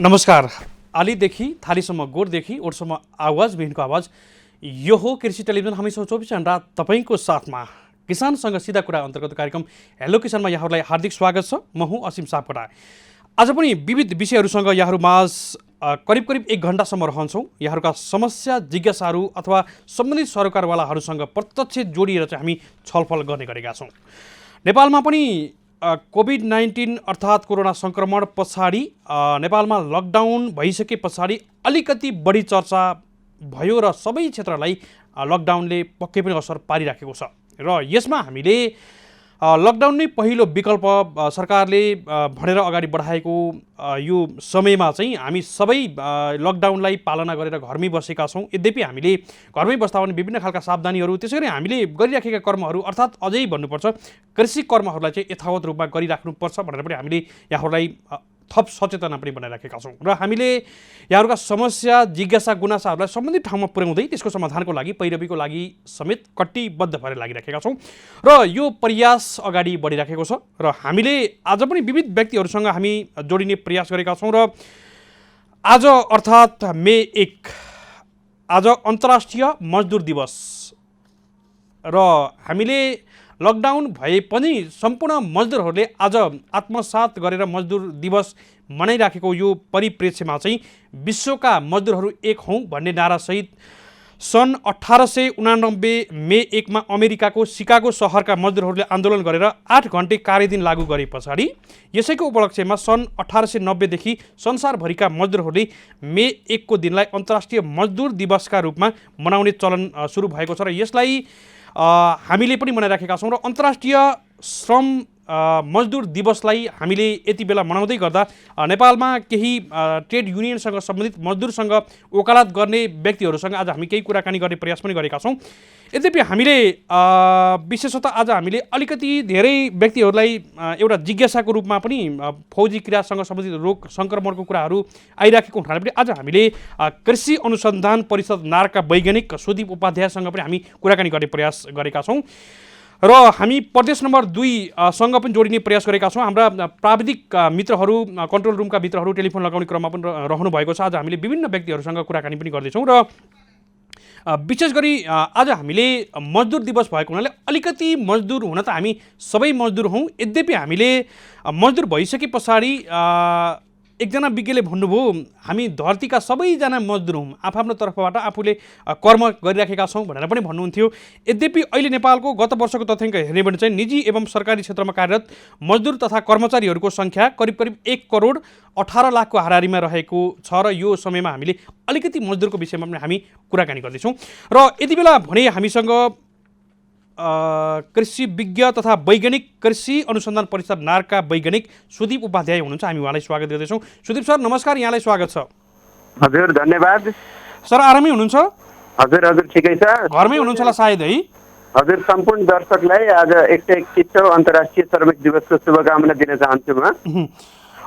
नमस्कार। आलीदेखि थालीसम्म गोठदेखि ओठसम्म आवाज बिहानको आवाज यो हो कृषि टेलिभिजन। हमेसा 24 घण्टा तपाईँको साथमा किसानसँग सिधा कुरा अन्तर्गत कार्यक्रम हेलो किसानमा यहाँहरूलाई हार्दिक स्वागत छ। म हुँ असीम सापकोटा। आज पनि विविध विषयहरूसँग यहाँहरू माझ करिब करिब 1 घण्टासम्म रहन्छौँ। यहाँहरूका समस्या जिज्ञासाहरू अथवा सम्बन्धित सरकारवालाहरूसँग प्रत्यक्ष जोडिएर चाहिँ हामी छलफल गर्ने गरेका छौँ। नेपालमा पनि कोभिड-19 अर्थात् कोरोना सङ्क्रमण पछाडि नेपालमा लकडाउन भइसके पछाडि अलिकति बढी चर्चा भयो र सबै क्षेत्रलाई लकडाउनले पक्कै पनि असर पारिराखेको छ। र यसमा हामीले लकडाउन नै पहिलो विकल्प सरकारले भनेर अगाडि बढाएको यो समयमा चाहिँ हामी सबै लकडाउनलाई पालना गरेर घरमै बसेका छौँ। यद्यपि हामीले घरमै बस्दा पनि विभिन्न खालका सावधानीहरू, त्यसै गरी हामीले गरिराखेका कर्महरू अर्थात् अझै भन्नुपर्छ कृषि कर्महरूलाई चाहिँ यथावत रूपमा गरिराख्नुपर्छ भनेर पनि हामीले यहाँहरूलाई थप सचेतना पनि बनाइराखेका छौँ। र हामीले यहाँहरूका समस्या जिज्ञासा गुनासाहरूलाई सम्बन्धित ठाउँमा पुर्याउँदै त्यसको समाधानको लागि पैरवीको लागि समेत कटिबद्ध भएर लागिराखेका छौँ र यो प्रयास अगाडि बढिराखेको छ। र हामीले आज पनि विविध व्यक्तिहरूसँग हामी जोडिने प्रयास गरेका छौँ। र आज अर्थात् मे 1 आज अन्तर्राष्ट्रिय मजदुर दिवस र हामीले लकडाउन भए पनि सम्पूर्ण मजदुरहरूले आज आत्मसात गरेर मजदुर दिवस मनाइराखेको यो परिप्रेक्ष्यमा चाहिँ विश्वका मजदुरहरू एक हौँ भन्ने नारासहित सन् 1889 मे 1 मा अमेरिकाको सिकागो सहरका मजदुरहरूले आन्दोलन गरेर 8 घन्टे कार्यदिन लागू गरे पछाडि यसैको उपलक्ष्यमा सन् 1890 देखि संसारभरिका मजदुरहरूले मे 1 को दिनलाई अन्तर्राष्ट्रिय मजदुर दिवसका रूपमा मनाउने चलन सुरु भएको छ। र यसलाई हामीले पनि मनाइराखेका छौँ। र अन्तर्राष्ट्रिय श्रम मजदुर दिवसलाई हामीले यति बेला मनाउँदै गर्दा नेपालमा केही ट्रेड युनियनसँग सम्बन्धित मजदुरसँग वकालत गर्ने व्यक्तिहरूसँग आज हामी केही कुराकानी गर्ने प्रयास पनि गरेका छौँ। यद्यपि हामीले विशेषतः आज हामीले अलिकति धेरै व्यक्तिहरूलाई एउटा जिज्ञासाको रूपमा पनि फौजी क्रियासँग सम्बन्धित रोग सङ्क्रमणको कुराहरू आइराखेको हुनाले पनि आज हामीले कृषि अनुसन्धान परिषद नारका वैज्ञानिक सुदीप उपाध्यायसँग पनि हामी कुराकानी गर्ने प्रयास गरेका छौँ। र हामी प्रदेश नम्बर 2 सँग पनि जोडिने प्रयास गरेका छौँ। हाम्रा प्राविधिक मित्रहरू कन्ट्रोल रुमका मित्रहरू टेलिफोन लगाउने क्रममा पनि रहनु भएको छ। आज हामीले विभिन्न व्यक्तिहरूसँग कुराकानी पनि गर्दैछौँ र विशेष गरी आज हामीले मजदुर दिवस भएको हुनाले अलिकति मजदुर हुन त हामी सबै मजदुर हौँ। यद्यपि हामीले मजदुर भइसके पछाडि एकजना विज्ञले भन्नुभयो हामी धरतीका सबैजना मजदुर हौँ, आफ्नो तर्फबाट आफूले कर्म गरिराखेका छौँ भनेर पनि भन्नुहुन्थ्यो। यद्यपि अहिले नेपालको गत वर्षको तथ्याङ्क हेर्ने भने चाहिँ निजी एवं सरकारी क्षेत्रमा कार्यरत मजदुर तथा कर्मचारीहरूको सङ्ख्या करिब करिब 1 करोड 18 लाखको हाराहारीमा रहेको छ। र यो समयमा हामीले अलिकति मजदुरको विषयमा पनि हामी कुराकानी गर्दैछौँ। र यति बेला भने हामीसँग कृषि विज्ञ तथा वैज्ञानिक कृषि अनुसन्धान परिषद नारका वैज्ञानिक सुदीप उपाध्याय हुनुहुन्छ। हामी उहाँलाई स्वागत गर्दैछौँ। सुदीप सर नमस्कार, यहाँलाई स्वागत छ। हजुर धन्यवाद। सर आरामै हुनुहुन्छ? हजुर हजुर ठिकै छ। घरमै हुनुहुन्छ होला सायद है? हजुर सम्पूर्ण दर्शकलाई आज 121औं अन्तर्राष्ट्रिय श्रमिक दिवसको शुभकामना दिन चाहन्छु म।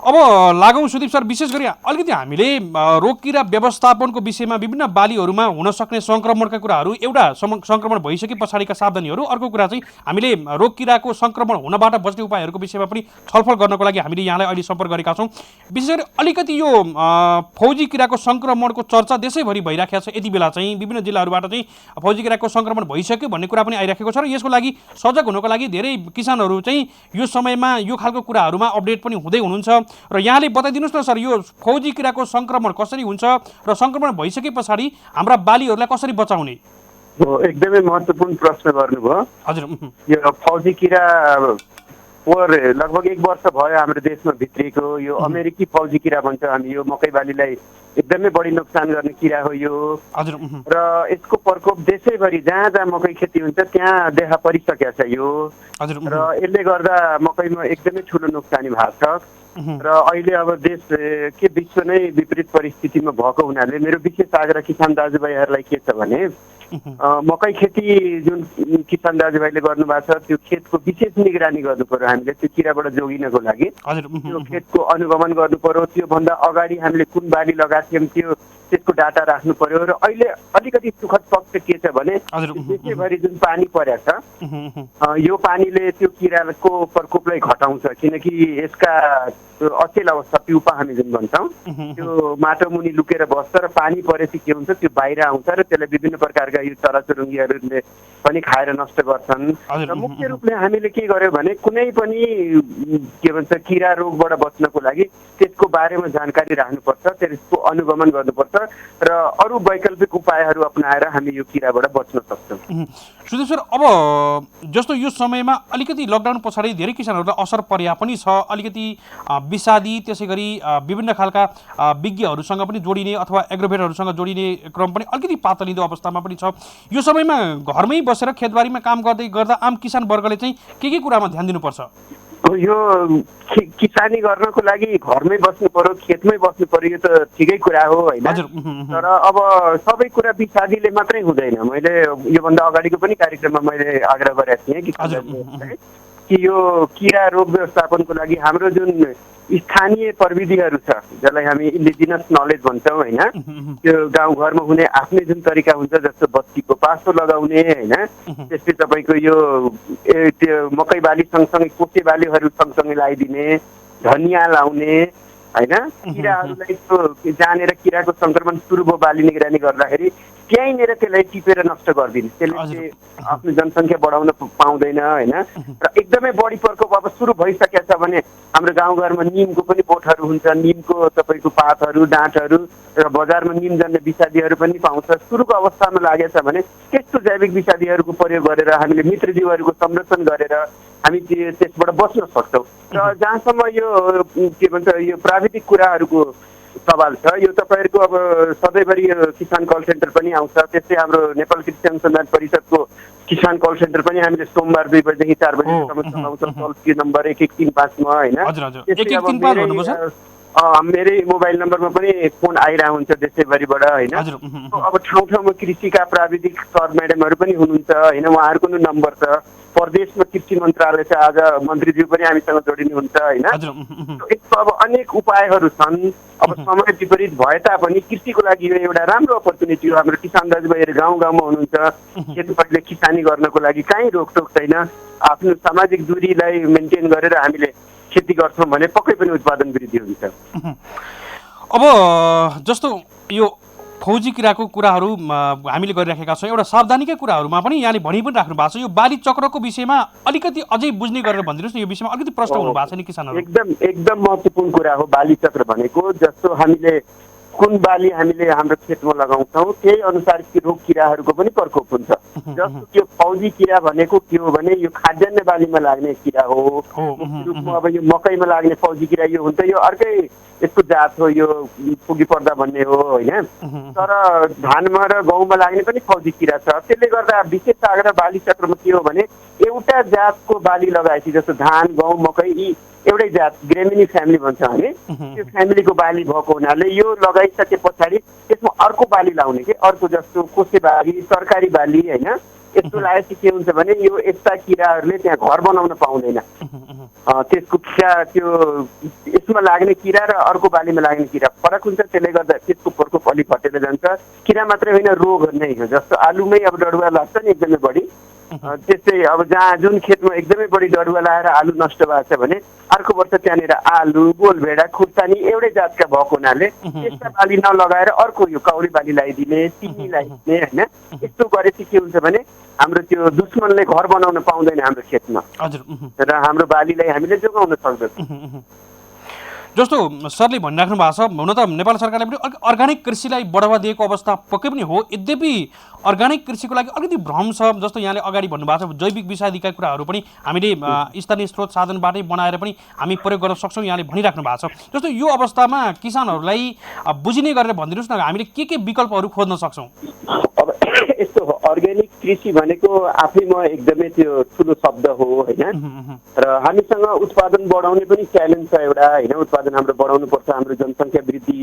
अब लागौँ सुदीप सर, विशेष गरी अलिकति हामीले रोग किरा व्यवस्थापनको विषयमा विभिन्न बालीहरूमा हुन सक्ने सङ्क्रमणका कुराहरू, एउटा सङ्क्रमण भइसके पछाडिका सावधानीहरू, अर्को कुरा चाहिँ हामीले रोग किराको सङ्क्रमण हुनबाट बच्ने उपायहरूको विषयमा पनि छलफल गर्नको लागि हामीले यहाँलाई अहिले सम्पर्क गरेका छौँ। विशेष गरी अलिकति यो फौजी किराको सङ्क्रमणको चर्चा देशैभरि भइराखेको छ। यति बेला चाहिँ विभिन्न जिल्लाहरूबाट चाहिँ फौजी किराको सङ्क्रमण भइसक्यो भन्ने कुरा पनि आइराखेको छ। र यसको लागि सजग हुनको लागि धेरै किसानहरू चाहिँ यो समयमा यो खालको कुराहरूमा अपडेट पनि हुँदै हुनुहुन्छ। र यहाँले बताइदिनुहोस् न सर, यो फौजी किराको सङ्क्रमण कसरी हुन्छ र सङ्क्रमण भइसके पछाडि हाम्रा बालीहरूलाई कसरी बचाउने? एकदमै महत्त्वपूर्ण प्रश्न गर्नुभयो। हजुर, यो फौजी किरा लगभग 1 वर्ष भयो हाम्रो देशमा भित्रिएको। यो अमेरिकी फौजी किरा भन्छ हामी। यो मकै बालीलाई एकदमै बढी नोक्सान गर्ने किरा हो यो। हजुर। र यसको प्रकोप देशैभरि जहाँ जहाँ मकै खेती हुन्छ त्यहाँ देखा परिसकेको छ यो। हजुर। र यसले गर्दा मकैमा एकदमै ठुलो नोक्सानी भएको छ। र अहिले अब देश के विश्व नै विपरीत परिस्थितिमा भएको हुनाले मेरो विशेष आग्रह किसान दाजुभाइहरूलाई के छ भने मकै खेती जुन किसान दाजुभाइले गर्नुभएको छ त्यो खेतको विशेष निगरानी गर्नु पर्यो हामीले त्यो किराबाट जोगिनको लागि। त्यो खेतको अनुगमन गर्नु पर्यो। त्योभन्दा अगाडि हामीले कुन बाली लगाएको थियौँ त्यो त्यसको डाटा राख्नु पर्यो। र अहिले अलिकति सुखद पक्ष के छ भने देशैभरि जुन पानी परेको छ यो पानीले त्यो किराको प्रकोपलाई घटाउँछ, किनकि यसका अचेल अवस्था प्युपा हामी जुन भन्छौँ त्यो माटो मुनि लुकेर बस्छ र पानी परेपछि के हुन्छ त्यो बाहिर आउँछ र त्यसलाई विभिन्न प्रकारका यो चराचुरुङ्गीहरूले पनि खाएर नष्ट गर्छन्। र मुख्य रूपले हामीले के गर्यो भने कुनै पनि के भन्छ किरा रोगबाट बच्नको लागि त्यसको बारेमा जानकारी राख्नुपर्छ, त्यसको अनुगमन गर्नुपर्छ र अरू वैकल्पिक उपायहरू अपनाएर हामी यो किराबाट बच्न सक्छौँ। सुदेश सर, अब जस्तो यो समयमा अलिकति लकडाउन पछाडि धेरै किसानहरूलाई असर पर्या पनि छ, अलिकति विषादी त्यसै गरी विभिन्न खालका विज्ञहरूसँग पनि जोडिने अथवा एग्रोभेटहरूसँग जोडिने क्रम पनि अलिकति पातलिँदो अवस्थामा पनि छ। यो समयमा घरमै बसेर खेतबारीमा काम गर्दै गर्दा आम किसान वर्गले चाहिँ के कुरामा ध्यान दिनुपर्छ? यो किसानी गर्नको लागि घरमै बस्नु पर्यो, खेतमै बस्नु पर्यो, यो त ठिकै कुरा हो होइन। तर अब सबै कुरा विषादीले मात्रै हुँदैन। मैले योभन्दा अगाडिको पनि कार्यक्रममा मैले आग्रह गरेको थिएँ कि यो किरा रोग व्यवस्थापनको लागि हाम्रो जुन स्थानीय प्रविधिहरू छ जसलाई हामी इन्डिजिनस नलेज भन्छौँ होइन, त्यो गाउँघरमा हुने आफ्नै जुन तरिका हुन्छ, जस्तो बत्तीको पासो लगाउने होइन, त्यस्तै तपाईँको यो त्यो मकै बाली सँगसँगै कोसे बालीहरू सँगसँगै लगाइदिने, धनियाँ लाउने होइन, किराहरूलाई त्यो जानेर किराको सङ्क्रमण सुरु भयो बाली निगरानी गर्दाखेरि त्यहीँनिर त्यसलाई टिपेर नष्ट गरिदिने, त्यसले आफ्नो जनसङ्ख्या बढाउन पाउँदैन होइन। र एकदमै बढी प्रकोप अब सुरु भइसकेको छ भने हाम्रो गाउँघरमा निमको पनि बोटहरू हुन्छ, निमको तपाईँको पातहरू डाँठहरू र बजारमा निमजन्य विषादीहरू पनि पाउँछ। सुरुको अवस्थामा लागेछ भने त्यस्तो जैविक विषादीहरूको प्रयोग गरेर हामीले मित्रजीवहरूको संरक्षण गरेर हामी त्यसबाट बच्न सक्छौँ। र जहाँसम्म यो के भन्छ यो प्राविधिक कुराहरूको सवाल छ, यो तपाईँहरूको अब सधैँभरि यो किसान कल सेन्टर पनि आउँछ, त्यस्तै हाम्रो नेपाल कृषि अनुसन्धान परिषदको किसान कल सेन्टर पनि हामीले सोमबार 2 बजेदेखि 4 बजेसम्म चलाउँछौँ, टोल फ्री नम्बर 1135 होइन। मेरै मोबाइल नम्बरमा पनि फोन आइरहेको हुन्छ देशैभरिबाट होइन। अब ठाउँ ठाउँमा कृषिका प्राविधिक सर म्याडमहरू पनि हुनुहुन्छ होइन, उहाँहरूको पनि नम्बर छ। प्रदेशमा कृषि मन्त्रालय छ, आज मन्त्रीज्यू पनि हामीसँग जोडिनुहुन्छ होइन। यस्तो अब अनेक उपायहरू छन्। अब समय विपरीत भए तापनि कृषिको लागि यो एउटा राम्रो अपर्च्युनिटी हो। हाम्रो किसान दाजुभाइहरू गाउँ गाउँमा हुनुहुन्छ, खेतबारीले किसानी गर्नको लागि कहीँ रोकटोक छैन। आफ्नो सामाजिक दूरीलाई मेन्टेन गरेर हामीले खेती गर्छौँ भने पक्कै पनि उत्पादन वृद्धि हुन्छ। अब जस्तो यो फौजी किराको कुराहरू हामीले गरिराखेका छौँ, एउटा सावधानीकै कुराहरूमा पनि यहाँले भनि पनि राख्नु भएको छ। यो बाली चक्रको विषयमा अलिकति अझै बुझ्ने गरेर भनिदिनुहोस् न, यो विषयमा अलिकति प्रश्न हुनु भएको छ नि किसानहरू। एकदम महत्त्वपूर्ण कुरा हो बाली चक्र भनेको। जस्तो हामीले कुन बाली हामीले हाम्रो खेतमा लगाउँछौँ त्यही अनुसार रोग किराहरूको पनि प्रकोप हुन्छ। जस्तो यो फौजी किरा भनेको के हो भने यो खाद्यान्न बालीमा लाग्ने किरा हो। रूपमा अब यो मकैमा लाग्ने फौजी किरा यो हुन्छ, यो अर्कै यसको जात हो, यो पुगी पर्दा भन्ने हो होइन। तर धानमा र गहुँमा लाग्ने पनि फौजी किरा छ। त्यसले गर्दा विशेष आग्रह बाली चक्रमा के हो भने एउटा जातको बाली लगाएपछि, जस्तो धान गहुँ मकै यी एउटै जात ग्रेमिनी फ्यामिली भन्छ हामी, त्यो फ्यामिलीको बाली भएको हुनाले यो लगाइसके पछाडि त्यसमा अर्को बाली लाउने के, अर्को जस्तो कोसे बाली तरकारी बाली होइन। यस्तो लागेपछि के हुन्छ भने यो यस्ता किराहरूले त्यहाँ घर बनाउन पाउँदैन। त्यसको किरा त्यो यसमा लाग्ने किरा र अर्को बालीमा लाग्ने किरा फरक हुन्छ। त्यसले गर्दा त्यसको प्रकोप अलिक घटेर जान्छ। किरा मात्रै होइन रोग नै हो। जस्तो आलुमै अब डडुवा लाग्छ नि एकदमै बढी, त्यस्तै अब जहाँ जुन खेतमा एकदमै बढी डडुवा लगाएर आलु नष्ट भएको छ भने अर्को वर्ष त्यहाँनिर आलु गोलभेडा खुर्सानी एउटै जातका भएको हुनाले त्यस्ता बाली नलगाएर अर्को यो काउरी बाली लगाइदिने, सिमी लगाइदिने होइन। यस्तो गरेपछि के हुन्छ भने हाम्रो त्यो दुश्मनले घर बनाउन पाउँदैन हाम्रो खेतमा र हाम्रो बालीलाई हामीले जोगाउन सक्छौँ। जस्तो सरले भनिराख्नु भएको छ, हुन त नेपाल सरकारले पनि अर्ग्यानिक कृषिलाई बढावा दिएको अवस्था पक्कै पनि हो। यद्यपि अर्ग्यानिक कृषिको लागि अलिकति भ्रम छ। जस्तो यहाँले अगाडि भन्नुभएको छ जैविक विषादीका कुराहरू पनि हामीले स्थानीय स्रोत साधनबाटै बनाएर पनि हामी प्रयोग गर्न सक्छौँ, यहाँले भनिराख्नु भएको छ। जस्तो यो अवस्थामा किसानहरूलाई बुझिने गरेर भनिदिनुहोस् न, हामीले के विकल्पहरू खोज्न सक्छौँ? अब यस्तो हो, अर्ग्यानिक कृषि भनेको आफैमा एकदमै त्यो ठुलो शब्द हो होइन। र हामीसँग उत्पादन बढाउने पनि च्यालेन्ज छ एउटा होइन। उत्पादन हाम्रो बढाउनु पर्छ, हाम्रो जनसङ्ख्या वृद्धि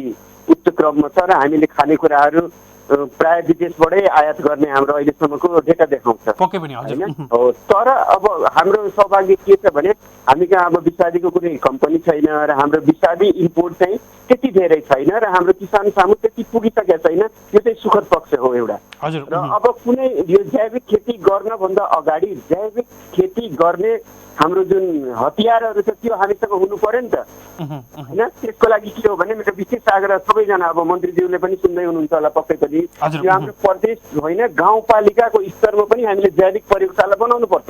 उच्च क्रममा छ र हामीले खानेकुराहरू प्राय विदेशबाटै आयात गर्ने हाम्रो अहिलेसम्मको डेटा देखाउँछ। पक्कै पनि हजुर। होइन हो, तर अब हाम्रो सौभाग्य के छ भने हामी कहाँ अब विषादीको कुनै कम्पनी छैन र हाम्रो विषादी इम्पोर्ट चाहिँ त्यति धेरै छैन र हाम्रो किसान सामु त्यति पुगिसकेको छैन। यो चाहिँ सुखद पक्ष हो एउटा। हजुर। र अब कुनै यो जैविक खेती गर्नभन्दा अगाडि जैविक खेती गर्ने हाम्रो जुन हतियारहरू छ त्यो हामीसँग हुनु पर्यो नि त। होइन, त्यसको लागि के हो भने मेरो विशेष आग्रह सबैजना अब मन्त्रीज्यूले पनि सुन्दै हुनुहुन्छ होला पक्कै पनि, यो हाम्रो प्रदेश होइन गाउँपालिकाको स्तरमा पनि हामीले जैविक प्रयोगशाला बनाउनु पर्छ।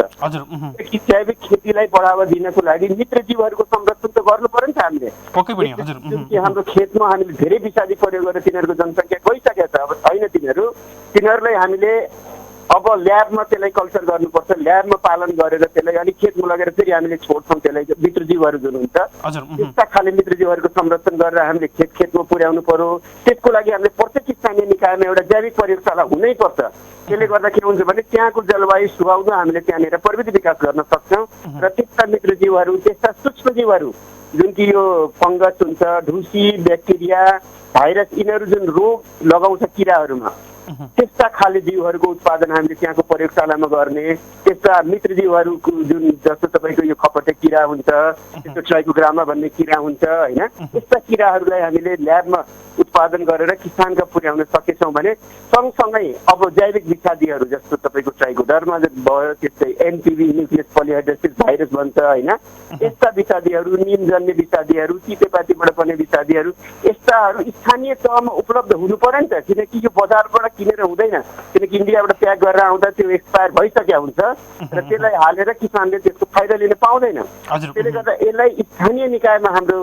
जैविक खेतीलाई बढावा दिनको लागि मित्रजीवहरूको संरक्षण त गर्नु पर्यो नि त हामीले। पक्कै पनि हजुर। जुन कि हाम्रो खेतमा हामीले धेरै विषादी प्रयोग गरेर तिनीहरूको जनसङ्ख्या गइसकेको छ। अब छैन तिनीहरूलाई हामीले अब ल्याबमा त्यसलाई कल्चर गर्नुपर्छ। ल्याबमा पालन गरेर त्यसलाई अनि खेतमा लगेर फेरि हामीले छोड्छौँ त्यसलाई मित्रजीवहरू जुन हुन्छ त्यस्ता खाले मित्रजीवहरूको संरक्षण गरेर हामीले खेतमा पुर्याउनु पर्यो। त्यसको लागि हामीले प्रत्येक स्थानीय निकायमा एउटा जैविक प्रयोगशाला हुनैपर्छ। त्यसले गर्दा के हुन्छ भने त्यहाँको जलवायु सुहाउँदो हामीले त्यहाँनिर प्रविधि विकास गर्न सक्छौँ र त्यस्ता मित्रजीवहरू त्यस्ता सूक्ष्मजीवहरू जुन कि यो फङ्गस हुन्छ, ढुसी, ब्याक्टेरिया, भाइरस, यिनीहरू जुन रोग लगाउँछ किराहरूमा, त्यस्ता खाले जीवहरूको उत्पादन हामीले त्यहाँको प्रयोगशालामा गर्ने। त्यस्ता मित्रजीवहरूको जुन जस्तो तपाईँको यो खपटे किरा हुन्छ, त्यस्तो ट्राइकोग्रामा भन्ने किरा हुन्छ होइन, त्यस्ता किराहरूलाई हामीले ल्याबमा उत्पादन गरेर किसानका पुर्याउन सकेछौँ भने सँगसँगै अब जैविक विषादीहरू जस्तो तपाईँको ट्राइकोडर्मा भयो, त्यस्तै एनपिभी न्युक्लियस पोलिहाइड्रोसिस भाइरस भन्छ होइन, यस्ता विषादीहरू, निमजन्य विषादीहरू, तितेपातीबाट पर्ने विषादीहरू, यस्ताहरू स्थानीय तहमा उपलब्ध हुनु पर्यो नि त। किनकि यो बजारबाट किनेर हुँदैन, किनकि इन्डियाबाट प्याक गरेर आउँदा त्यो एक्सपायर भइसकेको हुन्छ र त्यसलाई हालेर किसानले त्यसको फाइदा लिन पाउँदैन। त्यसले गर्दा यसलाई स्थानीय निकायमा हाम्रो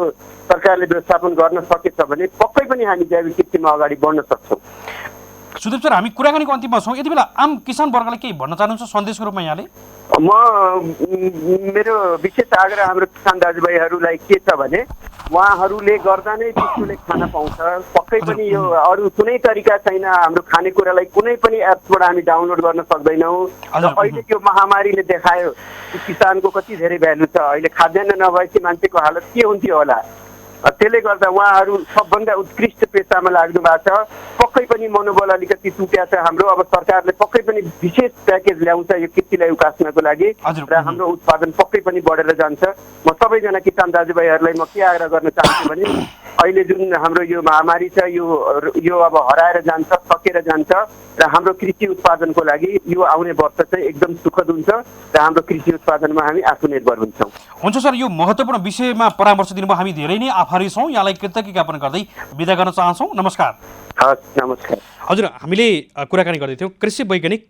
सरकारले व्यवस्थापन गर्न सकेछ भने पक्कै पनि हामी जैविक खेतीमा अगाडि बढ्न सक्छौँ। सुदीप सर, हामी कुराकानीको अन्तिममा छौँ। यति बेला आम किसान वर्गलाई केही भन्न चाहनुहुन्छ सन्देशको रूपमा यहाँले? मेरो विशेष आग्रह हाम्रो किसान दाजुभाइहरूलाई के छ भने उहाँहरूले गर्दा नै विश्वले खान पाउँछ। पक्कै पनि यो अरू कुनै तरिका छैन। हाम्रो खानेकुरालाई कुनै पनि एप्सबाट हामी डाउनलोड गर्न सक्दैनौँ। अहिले त्यो महामारीले देखायो किसानको कति धेरै भ्यालु छ। अहिले खाद्यान्न नभएपछि मान्छेको हालत के हुन्थ्यो होला। त्यसले गर्दा उहाँहरू सबभन्दा उत्कृष्ट पेसामा लाग्नु भएको छ। पक्कै पनि मनोबल अलिकति टुट्या छ हाम्रो। अब सरकारले पक्कै पनि विशेष प्याकेज ल्याउँछ यो कृषिलाई उकास्नको लागि र हाम्रो उत्पादन पक्कै पनि बढेर जान्छ। म सबैजना किसान दाजुभाइहरूलाई म के आग्रह गर्न चाहन्छु भने अहिले जुन हाम्रो यो महामारी छ यो अब हराएर जान्छ, सकेर जान्छ र हाम्रो कृषि उत्पादनको लागि यो आउने वर्ष चाहिँ एकदम सुखद हुन्छ र हाम्रो कृषि उत्पादनमा हामी आत्मनिर्भर हुन्छौँ। हुन्छ सर, यो महत्त्वपूर्ण विषयमा परामर्श दिनुभयो, हामी धेरै नै आभारी छौँ। यहाँलाई कृतज्ञ ज्ञापन गर्दै बिदा गर्न चाहन्छौँ। नमस्कार। हस्, नमस्कार। हजुर, हामीले कुराकानी गर्दै थियौँ कृषि वैज्ञानिक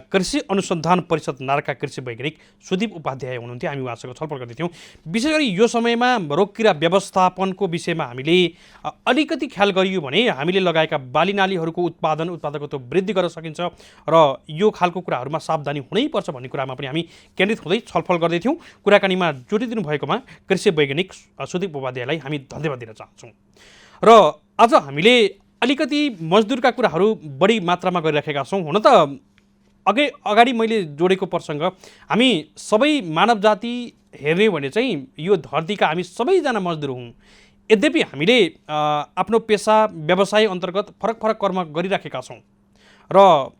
कृषि अनुसन्धान परिषद नारका कृषि वैज्ञानिक सुदीप उपाध्याय हुनुहुन्थ्यो। हामी उहाँसँग छलफल गर्दै थियौँ। विशेष गरी यो समयमा रोग किरा व्यवस्थापनको विषयमा हामीले अलिकति ख्याल गरियो भने हामीले लगाएका बाली नालीहरूको उत्पादकत्व वृद्धि गर्न सकिन्छ र यो खालको कुराहरूमा सावधानी हुनैपर्छ भन्ने कुरामा पनि हामी केन्द्रित हुँदै छलफल गर्दै थियौँ। कुराकानीमा जोडिदिनु भएकोमा कृषि वैज्ञानिक सुदीप उपाध्यायलाई हामी धन्यवाद दिन चाहन्छौँ। र आज हामीले अलिकति मजदुरका कुराहरू बढी मात्रामा गरिराखेका छौँ। हुन त अगाडि मैले जोडेको प्रसङ्ग हामी सबै मानव जाति हेर्ने भने चाहिँ यो धरतीका हामी सबैजना मजदुर हौँ। यद्यपि हामीले आफ्नो पेसा व्यवसाय अन्तर्गत फरक फरक कर्म गरिराखेका छौँ र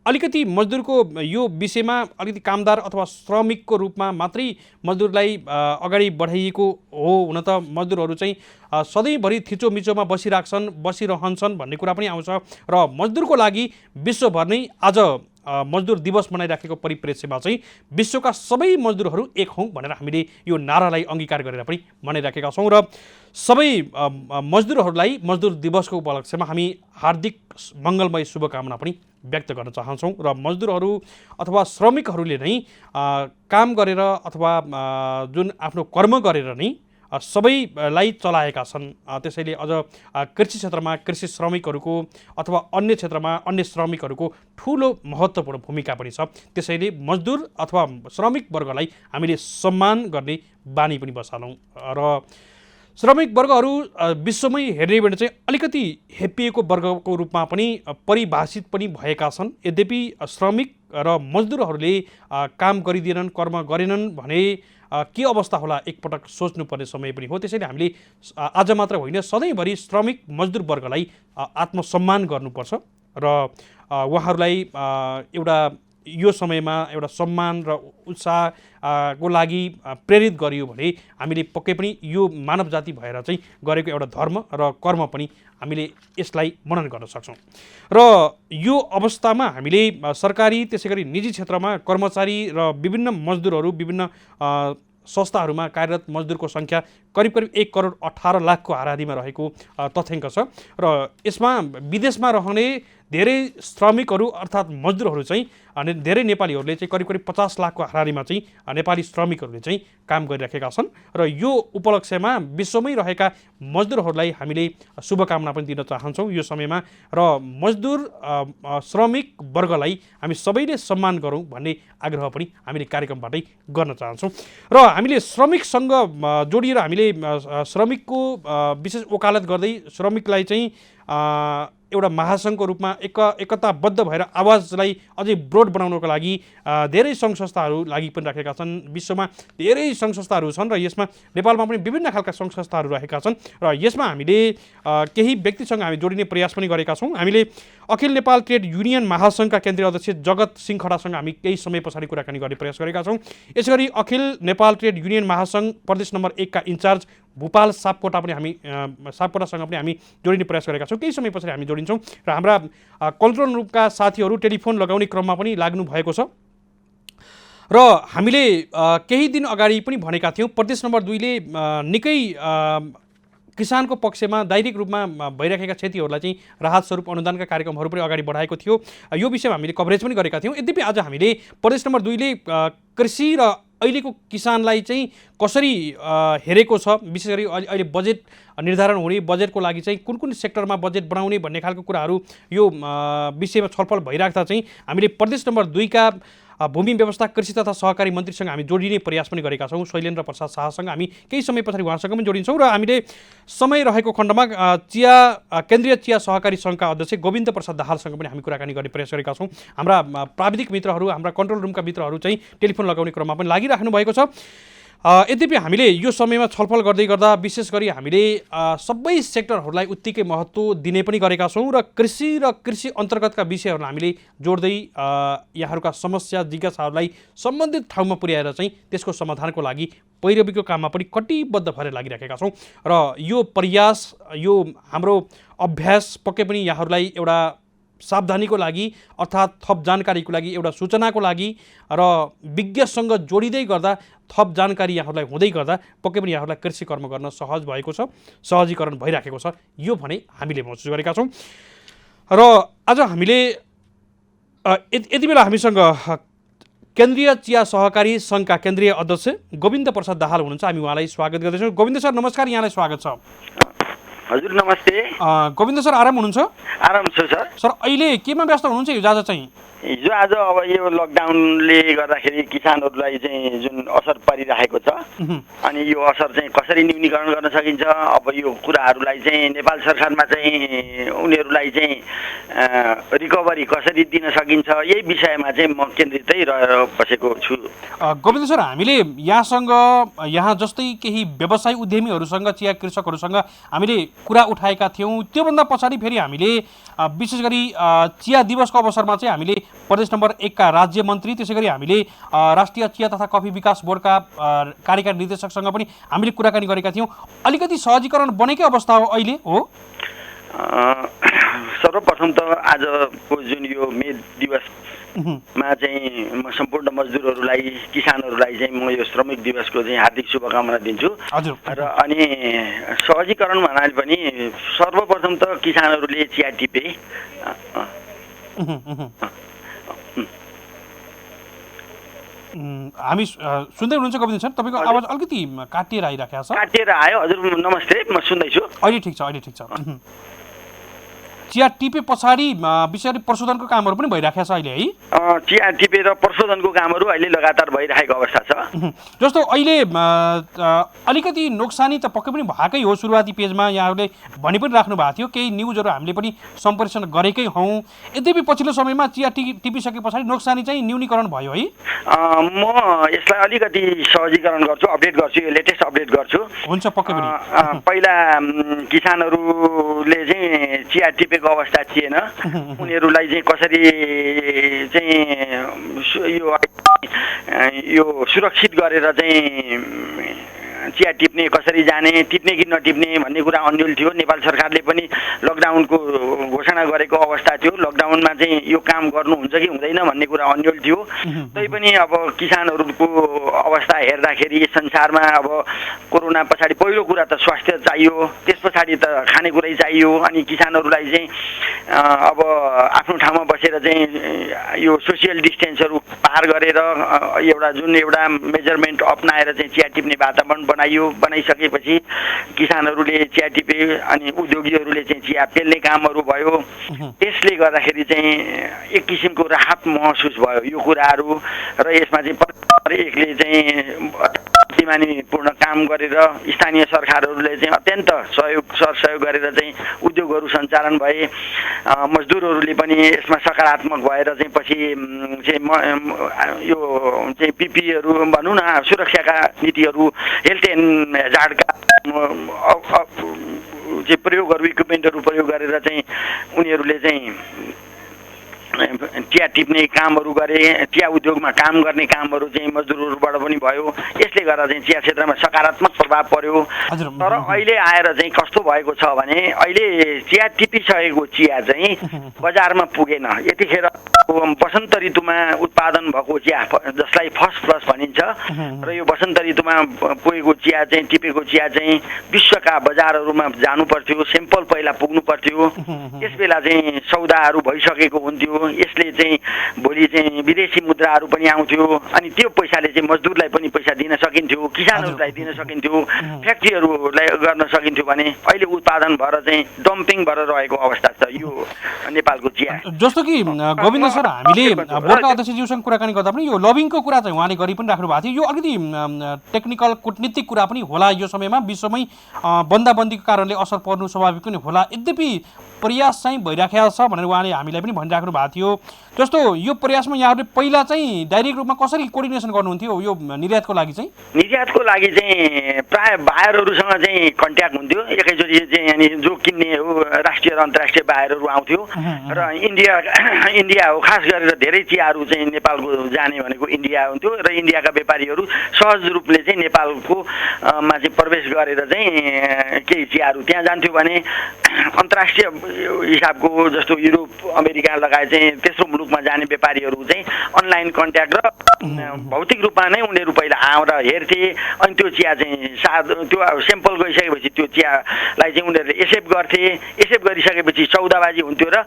अलिकति मजदुरको यो विषयमा अलिकति कामदार अथवा श्रमिकको रूपमा मात्रै मजदुरलाई अगाडि बढाइएको हो। हुन त मजदुरहरू चाहिँ सधैँभरि थिचोमिचोमा बसिरहन्छन् भन्ने कुरा पनि आउँछ र मजदुरको लागि विश्वभर नै आज मजदुर दिवस मनाइराखेको परिप्रेक्ष्यमा चाहिँ विश्वका सबै मजदुरहरू एक हौँ भनेर हामीले यो नारालाई अङ्गीकार गरेर पनि मनाइराखेका छौँ र सबै मजदुरहरूलाई मजदुर दिवसको उपलक्ष्यमा हामी हार्दिक मङ्गलमय शुभकामना पनि व्यक्त गर्न चाहन्छौँ र मजदुरहरू अथवा श्रमिकहरूले नै काम गरेर अथवा जुन आफ्नो कर्म गरेर नै सबैलाई चलाएका छन्। त्यसैले अझ कृषि क्षेत्रमा कृषि श्रमिकहरूको अथवा अन्य क्षेत्रमा अन्य श्रमिकहरूको ठुलो महत्त्वपूर्ण भूमिका पनि छ। त्यसैले मजदुर अथवा श्रमिक वर्गलाई हामीले सम्मान गर्ने बानी पनि बसालौँ र श्रमिक वर्गहरू विश्वमै हेर्ने भने चाहिँ अलिकति हेपिएको वर्गको रूपमा पनि परिभाषित पनि भएका छन्। यद्यपि श्रमिक र मजदुरहरूले काम गरिदिएनन्, कर्म गरेनन् भने के अवस्था होला एकपटक सोच्नुपर्ने समय पनि हो। त्यसैले हामीले आज मात्र होइन सधैँभरि श्रमिक मजदुर वर्गलाई आत्मसम्मान गर्नुपर्छ र उहाँहरूलाई एउटा यो समयमा एउटा सम्मान र उत्साह को लागि प्रेरित गरियो भने हामीले पक्कै पनि यो मानव जाति भएर चाहिँ गरेको एउटा धर्म र कर्म पनि हामीले यसलाई मनन गर्न सक्छौँ। र यो अवस्थामा हामीले सरकारी त्यसै गरी निजी क्षेत्रमा कर्मचारी र विभिन्न मजदुरहरू विभिन्न संस्थाहरूमा कार्यरत मजदुरको सङ्ख्या करिब 1,18,00,000 हाराहारीमा रहेको तथ्याङ्क छ र यसमा विदेशमा रहने धेरै श्रमिकहरू अर्थात् मजदुरहरू चाहिँ अनि धेरै नेपालीहरूले चाहिँ करिब 50 लाखको हाराहारीमा चाहिँ नेपाली श्रमिकहरूले चाहिँ काम गरिराखेका छन् र यो उपलक्ष्यमा विश्वमै रहेका मजदुरहरूलाई हामीले शुभकामना पनि दिन चाहन्छौँ यो समयमा र मजदुर श्रमिक वर्गलाई हामी सबैले सम्मान गरौँ भन्ने आग्रह पनि हामीले कार्यक्रमबाटै गर्न चाहन्छौँ र हामीले श्रमिकसँग जोडिएर हामीले श्रमिकको विशेष वकालत गर्दै श्रमिकलाई चाहिँ एउटा महासङ्घको रूपमा एकताबद्ध भएर आवाजलाई अझै ब्रोड बनाउनको लागि धेरै सङ्घ संस्थाहरू लागि पनि राखेका छन्। विश्वमा धेरै सङ्घ संस्थाहरू छन् र यसमा नेपालमा पनि विभिन्न खालका सङ्घ संस्थाहरू रहेका छन् र यसमा हामीले केही व्यक्तिसँग हामी जोडिने प्रयास पनि गरेका छौँ। हामीले अखिल नेपाल ट्रेड युनियन महासङ्घका केन्द्रीय अध्यक्ष जगत सिंह खडासँग हामी केही समय पछाडि कुराकानी गर्ने प्रयास गरेका छौँ। यसरी अखिल नेपाल ट्रेड युनियन महासङ्घ प्रदेश नम्बर 1 का इन्चार्ज भूपाल सापकोटासँग पनि हामी जोडिने प्रयास गरेका छौँ। केही समय पछाडि हामी जोडिन्छौँ र हाम्रा कन्ट्रोल रूमका साथीहरू टेलिफोन लगाउने क्रममा पनि लाग्नु भएको छ र हामीले केही दिन अगाडि पनि भनेका थियौँ प्रदेश नम्बर 2 ले निकै किसानको पक्षमा डाइरेक्ट रूपमा भइरहेका क्षतिहरूलाई चाहिँ राहत स्वरूप अनुदानका कार्यक्रमहरू पनि अगाडि बढाएको थियो। यो विषयमा हामीले कभरेज पनि गरेका थियौँ। यद्यपि आज हामीले प्रदेश नम्बर 2 ले कृषि र अहिलेको किसानलाई चाहिँ कसरी हेरेको छ, विशेष गरी अहिले बजेट निर्धारण हुने बजेटको लागि चाहिँ कुन कुन सेक्टरमा बजेट बनाउने भन्ने खालको कुराहरू यो विषयमा छलफल भइराख्दा चाहिँ हामीले प्रदेश नम्बर 2 का भूमि व्यवस्था कृषि तथा सहकारी मन्त्रीसँग हामी जोडिने प्रयास पनि गरेका छौँ। शैलेन्द्र प्रसाद शाहसँग हामी केही समय पछाडि उहाँसँग पनि जोडिन्छौँ र हामीले समय रहेको खण्डमा केन्द्रीय चिया सहकारी सङ्घका अध्यक्ष गोविन्द प्रसाद दाहालसँग पनि हामी कुराकानी गर्ने प्रयास गरेका छौँ। हाम्रा प्राविधिक मित्रहरू हाम्रा कन्ट्रोल रूमका मित्रहरू चाहिँ टेलिफोन लगाउने क्रममा पनि लागिराख्नु भएको छ। यद्यपि हामीले यो समयमा छलफल गर्दै गर्दा विशेष गरी हामीले सबै सेक्टरहरूलाई उत्तिकै महत्त्व दिने पनि गरेका छौँ र कृषि अन्तर्गतका विषयहरूलाई हामीले जोड्दै यहाँहरूका समस्या जिज्ञासाहरूलाई सम्बन्धित ठाउँमा पुर्याएर चाहिँ त्यसको समाधानको लागि पैरवीको काममा पनि कटिबद्ध भएर लागिराखेका छौँ र यो प्रयास यो हाम्रो अभ्यास पक्कै पनि यहाँहरूलाई एउटा सावधानीको लागि अर्थात् थप जानकारीको लागि एउटा सूचनाको लागि र विज्ञसँग जोडिँदै गर्दा थप जानकारी यहाँहरूलाई हुँदै गर्दा पक्कै पनि यहाँहरूलाई कृषि कर्म गर्न सहज भएको छ, सहजीकरण भइराखेको छ। यो भने हामीले महसुस गरेका छौँ र आज हामीले यति बेला हामीसँग केन्द्रीय चिया सहकारी सङ्घका केन्द्रीय अध्यक्ष गोविन्द प्रसाद दाहाल हुनुहुन्छ। हामी उहाँलाई स्वागत गर्दैछौँ। गोविन्द सर नमस्कार, यहाँलाई स्वागत छ। हजुर नमस्ते। गोविन्द सर आराम हुनुहुन्छ? आराम छु सर। सर अहिले केमा व्यस्त हुनुहुन्छ हिजो आज चाहिँ? हिजो आज अब यो लकडाउनले गर्दाखेरि किसानहरूलाई चाहिँ जुन असर परिरहेको छ अनि यो असर चाहिँ कसरी न्यूनीकरण गर्न सकिन्छ, अब यो कुराहरूलाई चाहिँ नेपाल सरकारमा चाहिँ उनीहरूलाई चाहिँ रिकभरी कसरी दिन सकिन्छ यही विषयमा चाहिँ म केन्द्रितै रहेर बसेको छु। गोविन्द सर हामीले यहाँ जस्तै केही व्यवसायी उद्यमीहरूसँग चिया कृषकहरूसँग हामीले कुरा उठाएका थियौँ। त्योभन्दा पछाडि फेरि हामीले विशेष गरी चिया दिवसको अवसरमा चाहिँ हामीले प्रदेश नम्बर 1 का राज्य मन्त्री त्यसै गरी हामीले राष्ट्रिय चिया तथा कफी विकास बोर्डका कार्यकारी निर्देशकसँग पनि हामीले कुराकानी गरेका थियौँ। अलिकति सहजीकरण बनेकै अवस्था हो अहिले हो? सर्वप्रथम त आजको जुन यो मे दिवसमा चाहिँ म सम्पूर्ण मजदुरहरूलाई किसानहरूलाई चाहिँ म यो श्रमिक दिवसको चाहिँ हार्दिक शुभकामना दिन्छु। र अनि सहजीकरण भन्नाले पनि सर्वप्रथम त किसानहरूले चिया टिपे हामी सुन्दै हुनुहुन्छ गोविन्द सर? तपाईँको आवाज अलिकति काटिएर आइराखेको छ। काटिएर आयो? हजुर नमस्ते, म सुन्दैछु। अहिले ठिक छ। चिया टिपे पछाडि विशेष गरी प्रशोधनको कामहरू पनि भइराखेको छ अहिले है? चिया टिपेर प्रशोधनको कामहरू अहिले लगातार भइरहेको अवस्था छ। जस्तो अहिले अलिकति नोक्सानी त पक्कै पनि भएकै हो। सुरुवाती पेजमा यहाँहरूले भनि पनि राख्नु भएको थियो, केही न्युजहरू हामीले पनि सम्प्रेषण गरेकै हौँ। यद्यपि पछिल्लो समयमा चिया टिपिसके पछाडि नोक्सानी चाहिँ न्यूनीकरण भयो है? म यसलाई अलिकति सहजीकरण गर्छु, अपडेट गर्छु, यो लेटेस्ट अपडेट गर्छु। हुन्छ, पक्कै पनि। पहिला किसानहरूले चाहिँ चिया टिपेको गरेको अवस्था थिएन। उनीहरूलाई चाहिँ कसरी चाहिँ यो सुरक्षित गरेर चाहिँ चिया टिप्ने, कसरी जाने, टिप्ने कि नटिप्ने भन्ने कुरा अन्यल थियो। नेपाल सरकारले पनि लकडाउनको घोषणा गरेको अवस्था थियो। लकडाउनमा चाहिँ यो काम गर्नुहुन्छ कि हुँदैन भन्ने कुरा अन्यल थियो। तैपनि अब किसानहरूको अवस्था हेर्दाखेरि संसारमा अब कोरोना पछाडि पहिलो कुरा त स्वास्थ्य चाहियो, त्यस पछाडि त खानेकुरै चाहियो। अनि किसानहरूलाई चाहिँ अब आफ्नो ठाउँमा बसेर चाहिँ यो सोसियल डिस्टेन्सहरू पार गरेर एउटा मेजरमेन्ट अपनाएर चाहिँ चिया टिप्ने वातावरण बनाइसकेपछि किसानहरूले चिया टिपे अनि उद्योगीहरूले चाहिँ चिया पेल्ने कामहरू भयो। त्यसले गर्दाखेरि चाहिँ एक किसिमको राहत महसुस भयो यो कुराहरू र यसमा चाहिँ एकले चाहिँ बुद्धिमानीपूर्ण काम गरेर स्थानीय सरकारहरूले चाहिँ अत्यन्त सहयोग गरेर चाहिँ उद्योगहरू सञ्चालन भए। मजदुरहरूले पनि यसमा सकारात्मक भएर चाहिँ पछि चाहिँ यो चाहिँ पिपीहरू भनौँ न सुरक्षाका नीतिहरू हेल्थ एन्ड हेजार्डका चाहिँ प्रयोगहरू इक्विपमेन्टहरू प्रयोग गरेर चाहिँ उनीहरूले चाहिँ चिया टिप्ने कामहरू गरे। चिया उद्योगमा काम गर्ने कामहरू चाहिँ मजदुरहरूबाट पनि भयो। यसले गर्दा चाहिँ चिया क्षेत्रमा सकारात्मक प्रभाव पर्यो। तर अहिले आएर चाहिँ कस्तो भएको छ भने अहिले चिया टिपिसकेको चिया चाहिँ बजारमा पुगेन। यतिखेर वसन्त ऋतुमा उत्पादन भएको चिया जसलाई फर्स्ट फ्लस भनिन्छ र यो वसन्त ऋतुमा पुगेको चिया चाहिँ टिपेको चिया चाहिँ विश्वका बजारहरूमा जानु पर्थ्यो, सेम्पल पहिला पुग्नु पर्थ्यो। त्यस बेला चाहिँ सौदाहरू भइसकेको हुन्थ्यो। यसले चाहिँ भोलि चाहिँ विदेशी मुद्राहरू पनि आउँथ्यो अनि त्यो पैसाले चाहिँ मजदुरलाई पनि पैसा दिन सकिन्थ्यो, किसानहरूलाई दिन सकिन्थ्यो, फ्याक्ट्रीहरूलाई गर्न सकिन्थ्यो। भने अहिले उत्पादन भएर चाहिँ डम्पिङ भएर रहेको अवस्था छ यो नेपालको चिया। जस्तो कि गोविन्द सर, हामीले बोर्डका अध्यक्षज्यूसँग कुराकानी गर्दा पनि यो लबिङको कुरा चाहिँ उहाँले गरि पनि राख्नु भएको थियो। यो अलिकति टेक्निकल कूटनीतिक कुरा पनि होला यो समयमा, विश्वमै बन्दाबन्दीको कारणले असर पर्नु स्वाभाविक पनि होला। यद्यपि प्रयास चाहिँ भइराखेको छ भनेर उहाँले हामीलाई पनि भनिराख्नु भएको थियो। जस्तो यो प्रयासमा यहाँहरूले पहिला चाहिँ डाइरेक्ट रूपमा कसरी कोर्डिनेसन गर्नुहुन्थ्यो यो निर्यातको लागि चाहिँ? निर्यातको लागि चाहिँ प्राय बायरहरूसँग चाहिँ कन्ट्याक्ट हुन्थ्यो एकैचोटि चाहिँ, अनि जो किन्ने हो राष्ट्रिय र अन्तर्राष्ट्रिय बायरहरू आउँथ्यो र इन्डिया हो खास गरेर धेरै चियाहरू चाहिँ नेपालको जाने भनेको इन्डिया हुन्थ्यो र इन्डियाका व्यापारीहरू सहज रूपले चाहिँ नेपालको मा चाहिँ प्रवेश गरेर चाहिँ केही चियाहरू त्यहाँ जान्थ्यो। भने अन्तर्राष्ट्रिय हिसाबको जस्तो युरोप अमेरिका लगायत चाहिँ तेस्रो मुलुकमा जाने व्यापारीहरू चाहिँ अनलाइन कन्ट्याक्ट र भौतिक रूपमा नै उनीहरू पहिला आएर हेर्थे। अनि त्यो चिया चाहिँ त्यो सेम्पल गइसकेपछि त्यो चियालाई चाहिँ उनीहरूले एक्सेप्ट गर्थे। एक्सेप्ट गरिसकेपछि सौदाबाजी हुन्थ्यो र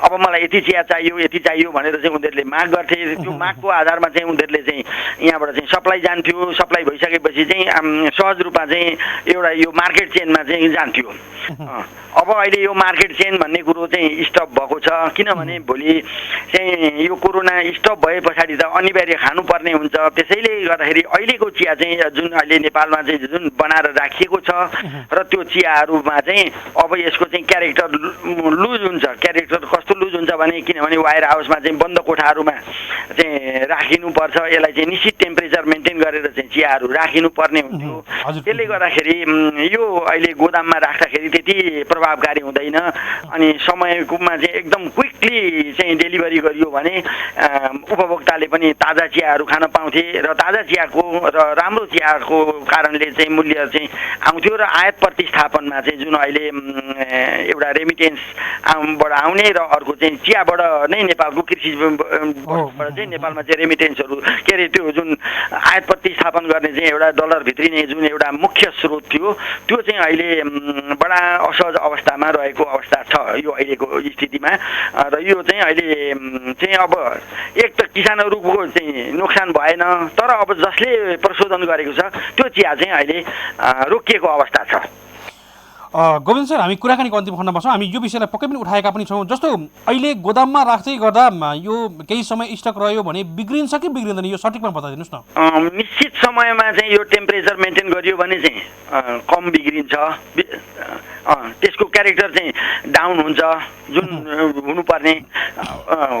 अब मलाई यति चिया चाहियो यति चाहियो भनेर चाहिँ उनीहरूले माग गर्थे। त्यो मागको आधारमा चाहिँ उनीहरूले चाहिँ यहाँबाट चाहिँ सप्लाई जान्थ्यो। सप्लाई भइसकेपछि चाहिँ सहज रूपमा चाहिँ एउटा यो मार्केट चेनमा चाहिँ जान्थ्यो। अब अहिले यो मार्केट चेन भन्ने कुरो चाहिँ स्टप भएको छ, किनभने भोलि चाहिँ यो कोरोना स्टप भए पछाडि त अनिवार्य खानुपर्ने हुन्छ। त्यसैले गर्दाखेरि अहिलेको चिया चाहिँ जुन अहिले नेपालमा चाहिँ जुन बनाएर राखिएको छ र त्यो चियाहरूमा चाहिँ अब यसको चाहिँ क्यारेक्टर लुज हुन्छ। क्यारेक्टर कस्तो लुज हुन्छ भने किनभने वायर हाउसमा चाहिँ बन्द कोठाहरूमा चाहिँ राखिनुपर्छ। यसलाई चाहिँ निश्चित टेम्परेचर मेन्टेन गरेर चाहिँ चियाहरू राखिनुपर्ने हुन्थ्यो। त्यसले गर्दाखेरि यो अहिले गोदाममा राख्दाखेरि त्यति प्रभावकारी हुँदैन। अनि समयमा चाहिँ एकदम क्विकली चाहिँ डेलिभरी गरियो भने उपभोक्ताले पनि ताजा चियाहरू खान पाउँथे र ताजा चियाको र राम्रो चियाको कारणले चाहिँ मूल्य चाहिँ आउँथ्यो। र आयात प्रतिस्थापनमा चाहिँ जुन अहिले एउटा रेमिटेन्सबाट आउने र अर्को चाहिँ चियाबाट नै नेपालको कृषिबाट चाहिँ नेपालमा चाहिँ रेमिटेन्सहरू के अरे त्यो जुन आयात प्रतिस्थापन गर्ने चाहिँ एउटा डलर भित्रिने जुन एउटा मुख्य स्रोत थियो त्यो चाहिँ अहिले बडा असहज अवस्थामा रहेको अवस्था छ यो अहिलेको स्थितिमा। र यो चाहिँ अहिले चाहिँ अब एक त किसानहरूको चाहिँ नोक्सान भएन, तर अब जसले प्रशोधन गरेको छ त्यो चिया चाहिँ अहिले रोकिएको अवस्था छ। गोविन्द सर, हामी कुराकानीको अन्तिम खण्डमा छौँ। हामी यो विषयलाई पक्कै पनि उठाएका पनि छौँ। जस्तो अहिले गोदाममा राख्दै गर्दा यो केही समय स्टक रह्यो भने बिग्रिन्छ कि बिग्रिँदैन, यो सठिकमा बताइदिनुहोस् न। निश्चित समयमा चाहिँ यो टेम्परेचर मेन्टेन गरियो भने चाहिँ कम बिग्रिन्छ। त्यसको क्यारेक्टर चाहिँ डाउन हुन्छ जुन हुनुपर्ने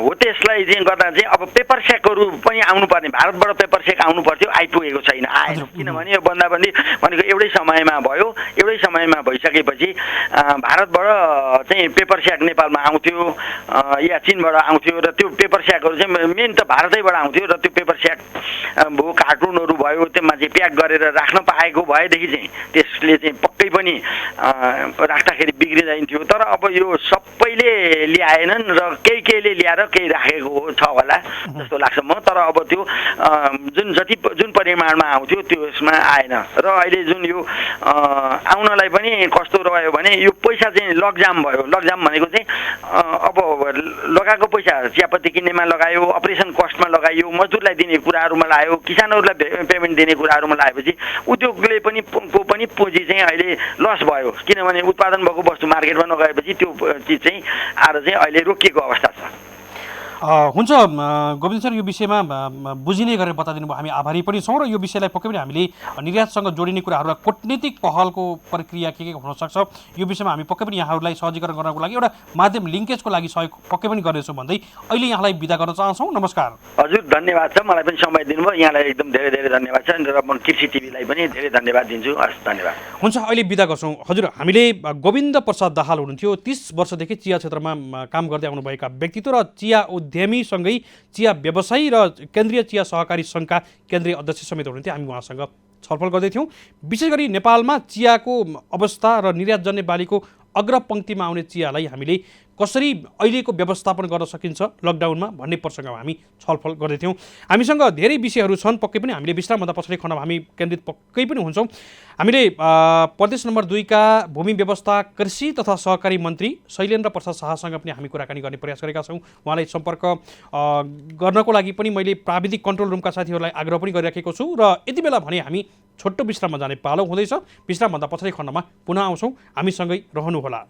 हो। त्यसलाई चाहिँ गर्दा चाहिँ अब पेपर सेकहरू पनि आउनुपर्ने, भारतबाट पेपर सेक आउनु पर्थ्यो, आइपुगेको छैन, आएन। किनभने यो बन्दाबन्दी भनेको एउटै समयमा भयो, एउटै समयमा भइसकेपछि भारतबाट चाहिँ पेपर स्याक नेपालमा आउँथ्यो या चीनबाट आउँथ्यो र त्यो पेपर स्याकहरू चाहिँ मेन त भारतैबाट आउँथ्यो र त्यो पेपर स्याक भयो, कार्टुनहरू भयो, त्यसमा चाहिँ प्याक गरेर राख्न पाएको भएदेखि चाहिँ त्यसले चाहिँ पक्कै पनि राख्दाखेरि बिग्रिँदैन। तर अब यो सबैले ल्याएनन् र केहीले ल्याएर केही राखेको छ होला जस्तो लाग्छ म। तर अब त्यो जुन परिमाणमा आउँथ्यो त्यसमा आएन र अहिले जुन यो आउनलाई पनि कस्तो रह्यो भने यो पैसा चाहिँ लकजाम भयो। लकजाम भनेको चाहिँ अब लगाएको पैसा चियापत्ती किन्नेमा लगायो, अपरेसन कस्टमा लगायो, मजदुरलाई दिने कुराहरूमा लगायो, किसानहरूलाई पेमेन्ट दिने कुराहरूमा लगाएपछि उद्योगले पनि पुँजी चाहिँ अहिले लस भयो। किनभने उत्पादन भएको वस्तु मार्केटमा नगएपछि त्यो चिज चाहिँ आएर चाहिँ अहिले रोकिएको अवस्था छ। हुन्छ गोविन्द सर, यो विषयमा बुझिने गरेर बताइदिनु भयो, हामी आभारी पनि छौँ। र यो विषयलाई पक्कै पनि हामीले निर्यातसँग जोडिने कुराहरू, कूटनीतिक पहलको प्रक्रिया के हुनसक्छ, यो विषयमा हामी पक्कै पनि यहाँहरूलाई सहजीकरण गर्नको लागि एउटा माध्यम लिङ्केजको लागि सहयोग पक्कै पनि गर्नेछौँ भन्दै अहिले यहाँलाई बिदा गर्न चाहन्छौँ। नमस्कार। हजुर, धन्यवाद छ, मलाई पनि समय दिनुभयो, यहाँलाई एकदम धेरै धेरै धन्यवाद छ र म कृषि टिभीलाई पनि धेरै धन्यवाद दिन्छु। हस्, धन्यवाद। हुन्छ, अहिले बिदा गर्छौँ। हजुर, हामीले गोविन्द प्रसाद दाहाल हुनुहुन्थ्यो, 30 वर्षदेखि चिया क्षेत्रमा काम गर्दै आउनुभएका व्यक्तित्व र चिया उद्यमीसँगै चिया व्यवसायी र केन्द्रीय चिया सहकारी सङ्घका केन्द्रीय अध्यक्ष समेत हुनुहुन्थ्यो। हामी उहाँसँग छलफल गर्दैथ्यौँ। विशेष गरी नेपालमा चियाको अवस्था र निर्यातजन्य बालीको अग्रपङ्क्तिमा आउने चियालाई हामीले कसरी अहिलेको व्यवस्थापन गर्न सकिन्छ लकडाउनमा भन्ने प्रसङ्गमा हामी छलफल गर्दैथ्यौँ। हामीसँग धेरै विषयहरू छन्, पक्कै पनि हामीले विश्रामभन्दा पछाडि खण्डमा हामी केन्द्रित पक्कै पनि हुन्छौँ। हामीले प्रदेश नम्बर 2 का भूमि व्यवस्था कृषि तथा सहकारी मन्त्री शैलेन्द्र प्रसाद शाहसँग पनि हामी कुराकानी गर्ने प्रयास गरेका छौँ। उहाँलाई सम्पर्क गर्नको लागि पनि मैले प्राविधिक कन्ट्रोल रुमका साथीहरूलाई आग्रह पनि गरिराखेको छु र यति बेला भने हामी छोटो विश्राममा जाने पालो हुँदैछ। विश्रामभन्दा पछाडि खण्डमा पुनः आउँछौँ, हामीसँगै रहनुहोला।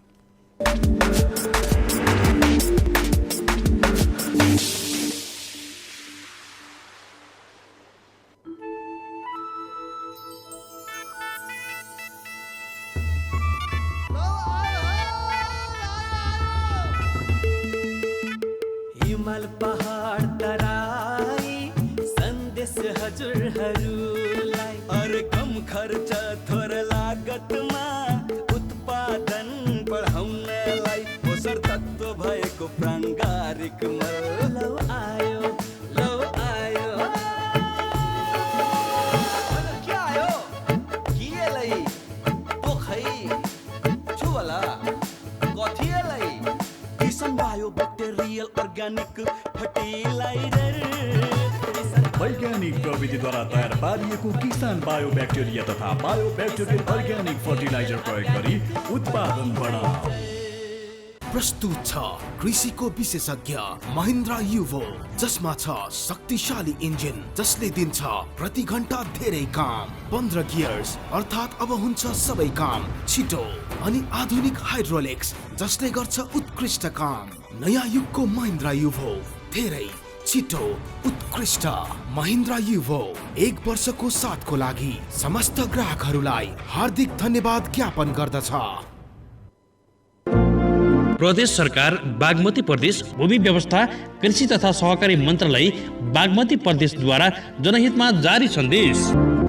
हिमाल पहाड तराई सन्देश हजुरहरूलाई कम खर्च थोर लागतमा उत्पादन बढाउनलाई पोषण तत्त्व भएको प्राङ्गारिक मल लौ आयो के आयो किएलाई पोखै छुवला कथिएलाई Kisan bio bacterial organic fertiliser वैज्ञानिक प्रविधिद्वारा तयार पारिएको किसान बायो ब्याक्टेरिया तथा बायो ब्याक्टेरियल अर्ग्यानिक फर्टिलाइजर प्रयोग गरी उत्पादन बढाऊ। प्रस्तुत छ कृषिको विशेषज्ञ महिन्द्रा युभो, जसमा छ शक्तिशाली इन्जिन जसले दिन्छ प्रति घण्टा धेरै काम। 15 गियर्स अर्थात् अब हुन्छ सबै काम छिटो, अनि आधुनिक हाइड्रोलिक्स जसले गर्छ उत्कृष्ट काम। नयाँ युगको महिन्द्रा युभो, धेरै छिटो उत्कृष्ट। महिन्द्रा युभो 1 वर्षको साथको लागि समस्त ग्राहकहरूलाई हार्दिक धन्यवाद ज्ञापन गर्दछ। प्रदेश सरकार बागमती प्रदेश भूमि व्यवस्था कृषि तथा सहकारी मन्त्रालय बागमती प्रदेशद्वारा जनहितमा जारी सन्देश।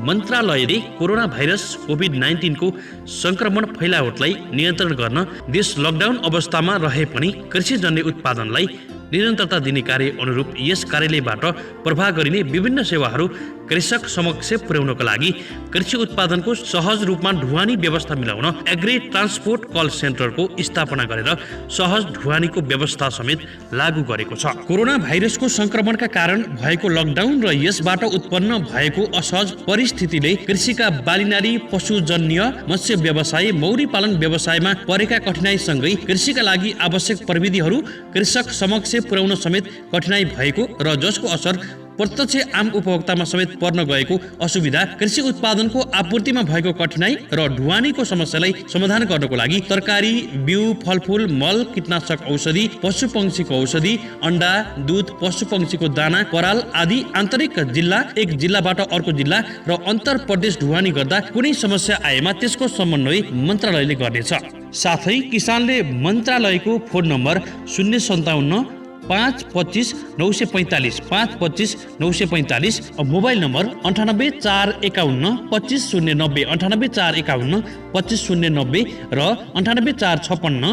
मन्त्रालयले कोरोना भाइरस कोभिड-19 को संक्रमण फैलावटलाई नियन्त्रण गर्न देश लकडाउन अवस्थामा रहे पनि कृषिजन्य उत्पादनलाई निरन्तरता दिने कार्य अनुरूप यस कार्यालयबाट प्रवाह गरिने विभिन्न सेवाहरू कृषक समक्ष पुर्याउनको लागि कृषि उत्पादनको सहज रूपमा ढुवानी व्यवस्था मिलाउन एग्री ट्रान्सपोर्ट कल सेन्टरको स्थापना गरेर सहज ढुवानीको व्यवस्था समेत लागू गरेको छ। कोरोना भाइरसको संक्रमणका कारण भएको लकडाउन र यसबाट उत्पन्न भएको असहज परिस्थितिले कृषिका बालीनाली, पशुजन्य, मत्स्य व्यवसाय, मौरी पालन व्यवसायमा परेका कठिनाइसँगै कृषिका लागि आवश्यक प्रविधिहरू कृषक समक्ष पुर्याउन समेत कठिनाइ भएको र जसको असर प्रत्यक्ष आम उपभोक्तामा समेत पर्न गएको असुविधा, कृषि उत्पादनको आपूर्तिमा भएको कठिनाइ र ढुवानीको समस्यालाई समाधान गर्नको लागि तरकारी, बिउ, फलफुल, मल, कीटनाशक औषधि, पशुपक्षीको औषधि, अन्डा, दूध, पशुपक्षीको दाना, पराल आदि आन्तरिक जिल्ला, एक जिल्लाबाट अर्को जिल्ला र अन्तर प्रदेश ढुवानी गर्दा कुनै समस्या आएमा त्यसको समन्वय मन्त्रालयले गर्नेछ। साथै किसानले मन्त्रालयको फोन नम्बर 057 525 945 525 945 मोबाइल नम्बर 9841 25090 9841 25090 र 9846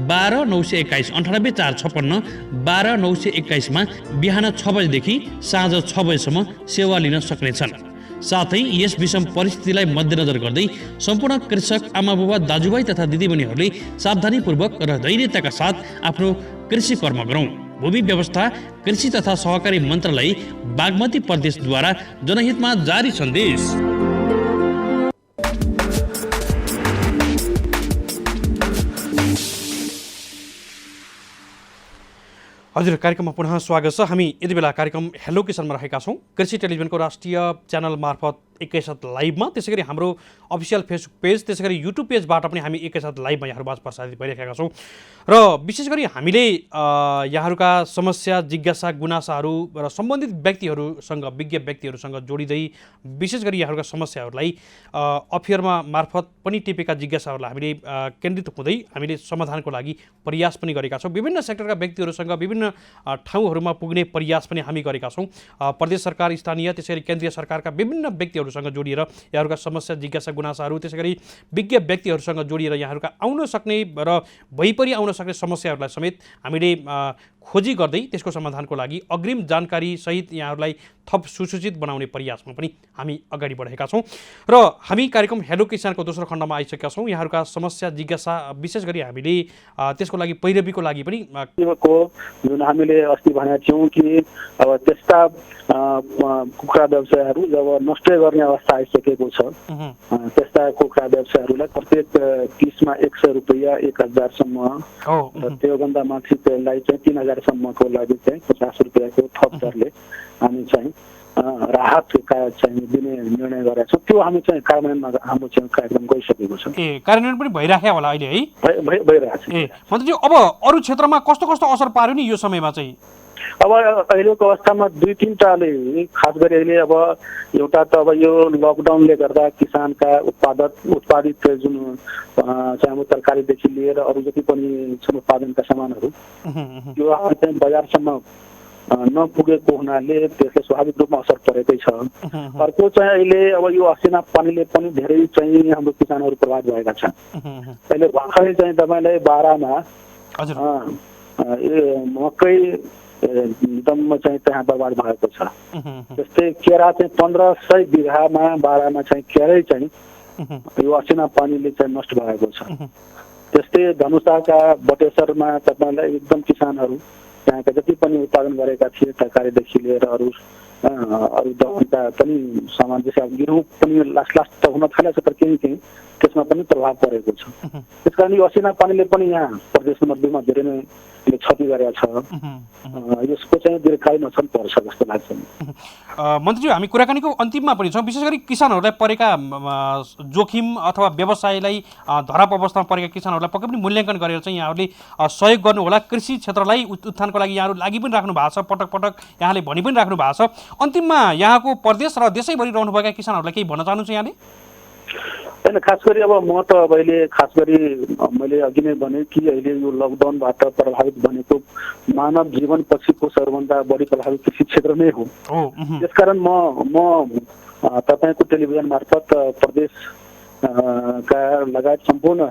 12921 9846 12921 मा बिहान 6 बजेदेखि साँझ 6 बजेसम्म सेवा लिन सक्नेछन्। साथै यस विषम परिस्थितिलाई मध्यनजर गर्दै सम्पूर्ण कृषक आमाबुबा दाजुभाइ तथा दिदीबहिनीहरूले सावधानीपूर्वक र धैर्यताका साथ आफ्नो कृषि कर्म गरौँ। भूमि व्यवस्था कृषि तथा सहकारी मन्त्रालय बागमती प्रदेशद्वारा जनहितमा जारी सन्देश। हजुर, कार्यक्रममा पुनः स्वागत छ। हामी यति बेला कार्यक्रम हेलो किसानमा रहेका छौँ। कृषि टेलिभिजनको राष्ट्रिय च्यानल मार्फत एकैसाथ लाइभमा, त्यसै गरी हाम्रो अफिसियल फेसबुक पेज, त्यसै गरी युट्युब पेजबाट पनि हामी एकैसाथ लाइभमा यहाँहरूबाट प्रसारित भइरहेका छौँ। र विशेष गरी हामीले यहाँहरूका समस्या, जिज्ञासा, गुनासाहरू र सम्बन्धित व्यक्तिहरूसँग, विज्ञ व्यक्तिहरूसँग जोडिँदै विशेष गरी यहाँहरूका समस्याहरूलाई अफियरमा मार्फत पनि टिपेका जिज्ञासाहरूलाई हामीले केन्द्रित हुँदै हामीले समाधानको लागि प्रयास पनि गरेका छौँ। विभिन्न सेक्टरका व्यक्तिहरूसँग विभिन्न ठाउँहरूमा पुग्ने प्रयास पनि हामी गरेका छौँ। प्रदेश सरकार, स्थानीय, त्यसै गरी केन्द्रीय सरकारका विभिन्न व्यक्तिहरूसँग जोडिएर यहाँहरूका समस्या, जिज्ञासा, गुनासाहरू, त्यसै गरी विज्ञ व्यक्तिहरूसँग जोडिएर यहाँहरूका आउन सक्ने र भइपरि आउन सक्ने समस्याहरूलाई समेत हामीले खोजी गर्दै त्यसको समाधानको लागि अग्रिम जानकारी सहित यहाँहरूलाई थप सुसूचित बनाउने प्रयासमा पनि हामी अगाडि बढेका छौँ। र हामी कार्यक्रम हेलो किसानको दोस्रो खण्डमा आइसकेका छौँ। यहाँहरूका समस्या, जिज्ञासा विशेष गरी हामीले त्यसको लागि पैरवीको लागि पनि जुन हामीले अस्ति भनेका थियौँ कि अब त्यस्ता कुखुरा व्यवसायहरू जब नष्टै गर्ने अवस्था आइसकेको छ, त्यस्ता कुखुरा व्यवसायहरूलाई प्रत्येक किसमा 100 रुपियाँ 1000सम्म र त्योभन्दा माथि त्यसलाई चाहिँ 3000सम्मको लागि चाहिँ 50 रुपियाँको थप दरले हामी चाहिँ राहत चाहिँ दिने निर्णय गरेका छौँ। त्यो हामी चाहिँ कार्यान्वयनमा हाम्रो चाहिँ कार्यक्रम गइसकेको छ। कार्यान्वयन पनि भइराख्यो होला अहिले है? भइरहेको छ। मन्त्रीज्यू, अब अरू क्षेत्रमा कस्तो कस्तो असर पार्यो नि यो समयमा चाहिँ? अब अहिलेको अवस्थामा 2-3टाले खास गरी अहिले अब एउटा त अब यो लकडाउनले गर्दा किसानका उत्पादित जुन चाहिँ तरकारीदेखि लिएर अरू जति पनि उत्पादनका सामानहरू यो चाहिँ बजारसम्म नपुगेको हुनाले त्यसले स्वाभाविक रूपमा असर परेकै छ। अर्को चाहिँ अहिले अब यो असिना पानीले पनि धेरै चाहिँ हाम्रो किसानहरू प्रभावित भएका छन्। अहिले भर्खरै चाहिँ तपाईँलाई बारामा मकै एकदम चाहिँ त्यहाँ बर्बाद भएको छ। त्यस्तै केरा चाहिँ 1500 बिघामा बारामा चाहिँ केरै चाहिँ यो असिना पानीले चाहिँ नष्ट भएको छ। त्यस्तै धनुषाका बटेश्वरमा तपाईँलाई एकदम किसानहरू त्यहाँका जति पनि उत्पादन गरेका थिए तरकारीदेखि लिएर अरू दबाईका पनि सामान, जस्तै गेहूँ पनि लास्ट त हुन थालेको छ, तर केही त्यसमा पनि प्रभाव परेको छ। त्यसकारण यो असिना पानीले पनि यहाँ प्रदेश नम्बर 2मा धेरै नै क्षति गरेको छ। यसको चाहिँ दीर्घकालीन असर पर्छ जस्तो लाग्छ। मन्त्रीज्यू, हामी कुराकानीको अन्तिममा पनि छौँ। विशेष गरी किसानहरूलाई परेका जोखिम अथवा व्यवसायलाई धराप अवस्थामा परेका किसानहरूलाई पक्कै पनि मूल्याङ्कन गरेर चाहिँ यहाँहरूले सहयोग गर्नुहोला। कृषि क्षेत्रलाई उत्थानको लागि यहाँहरू लागि पनि राख्नु भएको छ, पटक पटक यहाँले भनि पनि राख्नु भएको छ। अन्तिममा यहाँको प्रदेश र देशैभरि रहनुभएका किसानहरूलाई केही भन्न चाहनुहुन्छ यहाँले? होइन, खास गरी अब म त अब अहिले खास गरी मैले अघि नै भने कि अहिले यो लकडाउनबाट प्रभावित भनेको मानव जीवन पछिको सबभन्दा बढी प्रभावित कृषि क्षेत्र नै हो। त्यसकारण म तपाईँको टेलिभिजन मार्फत प्रदेश का लगायत सम्पूर्ण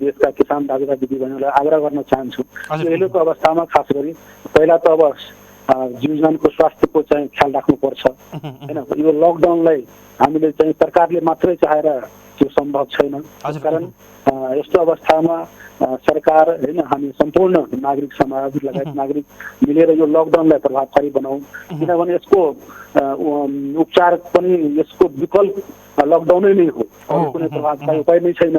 देशका किसान दाजुभाइ दिदीबहिनीलाई आग्रह गर्न चाहन्छु। अहिलेको अवस्थामा खास गरी पहिला त अब जीवजनको स्वास्थ्यको चाहिँ ख्याल राख्नुपर्छ हैन। यो लकडाउनलाई हामीले चाहिँ सरकारले मात्रै चाहेर त्यो सम्भव छैन। त्यसकारण यस्तो अवस्थामा सरकार हैन, हामी सम्पूर्ण नागरिक समाज लगायत नागरिक मिलेर यो लकडाउनलाई प्रभावकारी बनाऊ। किनभने यसको उपचार पनि, यसको विकल्प लकडाउनै नै हो, कुनै प्रभावकारी उपाय नै छैन।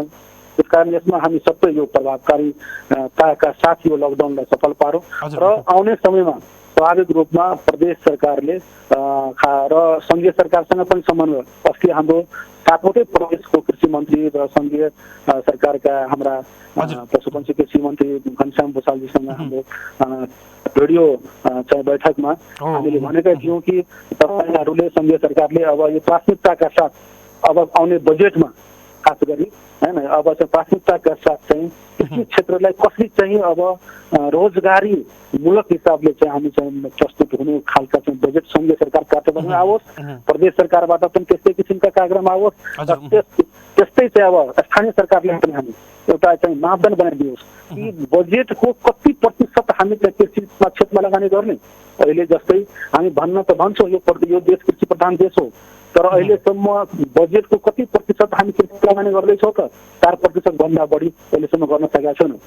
त्यसकारण यसमा हामी सबै यो प्रभावकारीताका साथ यो लकडाउनलाई सफल पारौँ र आउने समयमा स्वाभाविक रूपमा प्रदेश सरकारले र संघीय सरकारसँग पनि समन्वय, अस्ति हाम्रो सातवटै प्रदेशको कृषि मन्त्री र संघीय सरकारका हाम्रा पशुपन्छी कृषि मन्त्री घनश्याम भूषालजीसँग हाम्रो रेडियो चाहिँ बैठकमा हामीले भनेका थियौँ कि तपाईँहरूले संघीय सरकारले अब यो प्राथमिकताका साथ अब आउने बजेटमा खास गरी हैन अब चाहिँ प्राथमिकताका साथ चाहिँ कृषि क्षेत्रलाई कसरी चाहिँ अब रोजगारी मूलक हिसाबले चाहिँ हामी चाहिँ प्रस्तुत हुने खालका चाहिँ बजेट सङ्घीय सरकारबाट पनि आओस्, प्रदेश सरकारबाट पनि त्यस्तै किसिमका कार्यक्रम आओस्, त्यस्तै चाहिँ अब स्थानीय सरकारले पनि हामी एउटा चाहिँ मापदण्ड बनाइदियोस् कि बजेटको कति प्रतिशत हामी चाहिँ कृषि क्षेत्रमा लगानी गर्ने। अहिले जस्तै हामी भन्छौँ यो देश कृषि प्रधान देश हो, तर अहिलेसम्म बजेटको कति प्रतिशत हामी कृषि लगानी गर्दैछौँ त 4% भन्दा बढी अहिलेसम्म गर्न सकेका छैनौँ।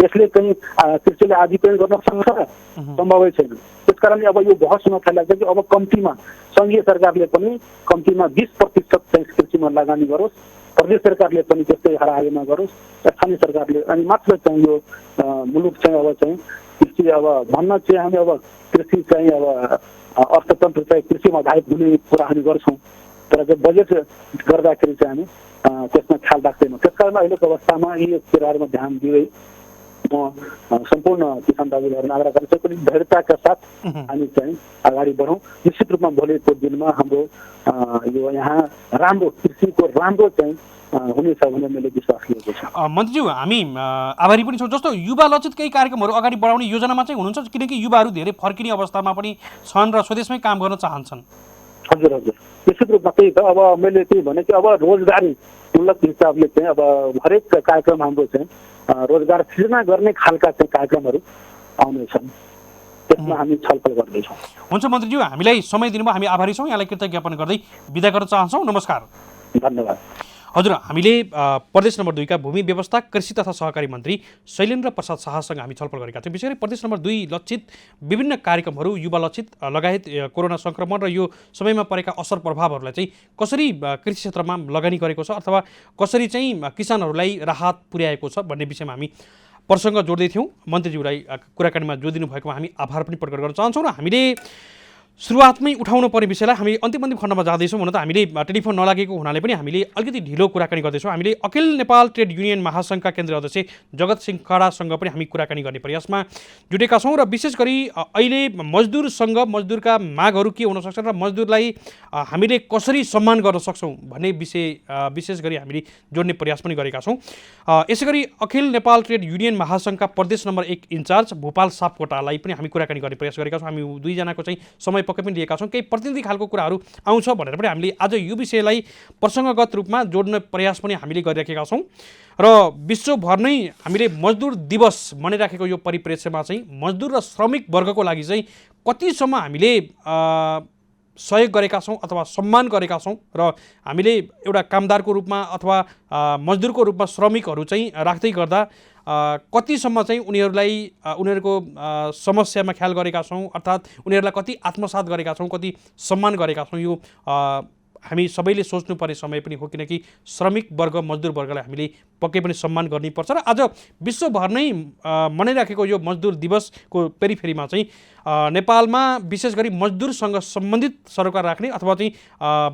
यसले चाहिँ कृषिले आजीविका गर्न सक्छ र सम्भवै छैन। त्यसकारणले अब यो बहस हुन थालेको छ कि अब कम्तीमा सङ्घीय सरकारले पनि कम्तीमा 20% चाहिँ कृषिमा लगानी गरोस्, प्रदेश सरकारले पनि त्यस्तै हाराहारीमा गरोस्, स्थानीय सरकारले अनि मात्र चाहिँ यो मुलुक चाहिँ अब चाहिँ कृषि अब भन्न चाहिँ हामी अब कृषि चाहिँ अब अर्थतन्त्र चाहिँ कृषिमा आधारित हुने कुरा हामी गर्छौँ, तर चाहिँ बजेट गर्दाखेरि चाहिँ हामी त्यसमा ख्याल राख्दैनौँ। त्यसकारण अहिलेको अवस्थामा यी कुराहरूमा ध्यान दिँदै म सम्पूर्ण किसान दाजुभाइहरूलाई आग्रह गर्छु पनि धैर्यताका साथ हामी चाहिँ अगाडि बढौँ। निश्चित रूपमा भोलिको दिनमा हाम्रो यो यहाँ राम्रो कृषिको राम्रो चाहिँ हुनेछ भन्ने मैले विश्वास लिएको छु। मन्त्रीज्यू, हामी आभारी पनि छौँ। जस्तो युवा लक्षित केही कार्यक्रमहरू अगाडि बढाउने योजनामा चाहिँ हुनुहुन्छ, किनकि युवाहरू धेरै फर्किने अवस्थामा पनि छन् र स्वदेशमै काम गर्न चाहन्छन्। हजुर हजुर, निश्चित रूपमा त्यही त। अब मैले त्यही भने कि अब रोजगारी मूलक हिसाबले चाहिँ अब हरेक कार्यक्रम हाम्रो चाहिँ रोजगार सृजना गर्ने खालका चाहिँ कार्यक्रमहरू आउनेछन्, त्यसमा हामी छलफल गर्दैछौँ। हुन्छ मन्त्रीज्यू, हामीलाई समय दिनुभयो, हामी आभारी छौँ। यहाँलाई कृतज्ञ ज्ञापन गर्दै बिदा गर्न चाहन्छौँ। नमस्कार। धन्यवाद। हजुर, हामीले प्रदेश नम्बर 2 का भूमि व्यवस्था कृषि तथा सहकारी मन्त्री शैलेन्द्र प्रसाद शाहसँग हामी छलफल गरेका थियौँ। विशेष गरी प्रदेश नम्बर 2 लक्षित विभिन्न कार्यक्रमहरू, युवा लक्षित लगायत कोरोना सङ्क्रमण र यो समयमा परेका असर प्रभावहरूलाई चाहिँ कसरी कृषि क्षेत्रमा लगानी गरेको छ अथवा कसरी चाहिँ किसानहरूलाई राहत पुर्याएको छ भन्ने विषयमा हामी प्रसङ्ग जोड्दै थियौँ। मन्त्रीज्यूलाई कुराकानीमा जोडिदिनु भएकोमा हामी आभार पनि प्रकट गर्न चाहन्छौँ र हामीले सुरुवातमै उठाउनु पर्ने विषयलाई हामी अन्तिम खण्डमा जाँदैछौँ। हुन त हामीले टेलिफोन नलागेको हुनाले पनि हामीले अलिकति ढिलो कुराकानी गर्दैछौँ। हामीले अखिल नेपाल ट्रेड युनियन महासङ्घका केन्द्रीय अध्यक्ष जगत सिंह खडासँग पनि हामी कुराकानी गर्ने प्रयासमा जुटेका छौँ र विशेष गरी अहिले मजदुरसँग मजदुरका मागहरू के हुन सक्छन् र मजदुरलाई हामीले कसरी सम्मान गर्न सक्छौँ भन्ने विषय विशेष गरी हामीले जोड्ने प्रयास पनि गरेका छौँ। यसै गरी अखिल नेपाल ट्रेड युनियन महासङ्घका प्रदेश नम्बर 1 इन्चार्ज भूपाल सापकोटालाई पनि हामी कुराकानी गर्ने प्रयास गरेका छौँ। हामी दुईजनाको चाहिँ समय पक्कै पनि लिएका छौँ। केही प्रतिनिधि खालको कुराहरू आउँछ भनेर पनि हामीले आज यो विषयलाई प्रसङ्गगत रूपमा जोड्ने प्रयास पनि हामीले गरिराखेका छौँ र विश्वभर नै हामीले मजदुर दिवस मनाइराखेको यो परिप्रेक्ष्यमा चाहिँ मजदुर र श्रमिक वर्गको लागि चाहिँ कतिसम्म हामीले सहयोग गरेका छौँ अथवा सम्मान गरेका छौँ र हामीले एउटा कामदारको रूपमा अथवा मजदुरको रूपमा श्रमिकहरू चाहिँ राख्दै गर्दा कतिसम्म चाहिँ उनीहरूको समस्यामा ख्याल गरेका छौँ, अर्थात् उनीहरूलाई कति आत्मसात गरेका छौँ, कति सम्मान गरेका छौँ, यो हामी सबैले सोच्नुपर्ने समय पनि हो। किनकि श्रमिक वर्ग मजदुर वर्गलाई हामीले पक्कै पनि सम्मान गर्नुपर्छ र आज विश्वभर नै मनाइराखेको यो मजदुर दिवसको पेरिफेरीमा चाहिँ नेपालमा विशेष गरी मजदुरसँग सम्बन्धित सरकार राख्ने अथवा चाहिँ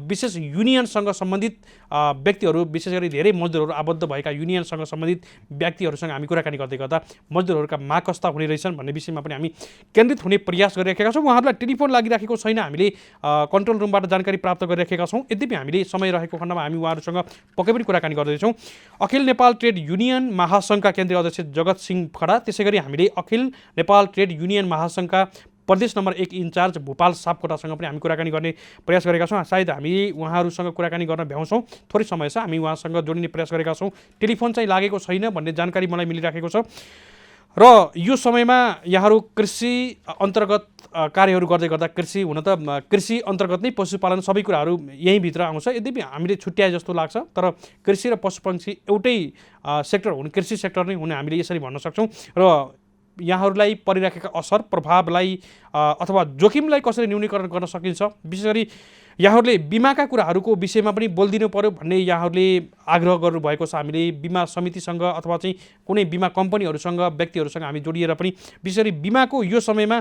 विशेष युनियनसँग सम्बन्धित व्यक्तिहरू, विशेष गरी धेरै मजदुरहरू आबद्ध भएका युनियनसँग सम्बन्धित व्यक्तिहरूसँग हामी कुराकानी गर्दै गर्दा मजदुरहरूका माग कस्ता हुने रहेछन् भन्ने विषयमा पनि हामी केन्द्रित हुने प्रयास गरिरहेका छौँ। उहाँहरूलाई टेलिफोन लागिराखेको छैन, हामीले कन्ट्रोल रुमबाट जानकारी प्राप्त गरिराखेका छौँ। यद्यपि हामीले समय रहेको खण्डमा हामी उहाँहरूसँग पक्कै पनि कुराकानी गर्दैछौँ। अखिल नेपाल ट्रेड युनियन महासङ्घका केन्द्रीय अध्यक्ष जगत सिंह खडा, त्यसै गरी हामीले अखिल नेपाल ट्रेड युनियन महासङ्घका प्रदेश नम्बर 1 इन्चार्ज भूपाल सापकोटासँग पनि हामी कुराकानी गर्ने प्रयास गरेका छौँ। सायद हामी उहाँहरूसँग कुराकानी गर्न भ्याउँछौँ, थोरै समय छ, हामी उहाँसँग जोडिने प्रयास गरेका छौँ। टेलिफोन चाहिँ लागेको छैन भन्ने जानकारी मलाई मिलिराखेको छ र यो समयमा यहाँहरू कृषि अन्तर्गत कार्यहरू गर्दै गर्दा कृषि हुन त कृषि अन्तर्गत नै पशुपालन सबै कुराहरू यहीँभित्र आउँछ। यद्यपि हामीले छुट्याए जस्तो लाग्छ, तर कृषि र पशुपक्षी एउटै सेक्टर हुने, कृषि सेक्टर नै हुने हामीले यसरी भन्न सक्छौँ र यहाँहरूलाई परिराखेका असर प्रभावलाई अथवा जोखिमलाई कसरी न्यूनीकरण गर्न सकिन्छ, विशेष गरी यहाँहरूले बिमाका कुराहरूको विषयमा पनि बोलिदिनु पर्यो भन्ने यहाँहरूले आग्रह गर्नुभएको छ। हामीले बिमा समितिसँग अथवा चाहिँ कुनै बिमा कम्पनीहरूसँग व्यक्तिहरूसँग हामी जोडिएर पनि विशेष गरी बिमाको यो समयमा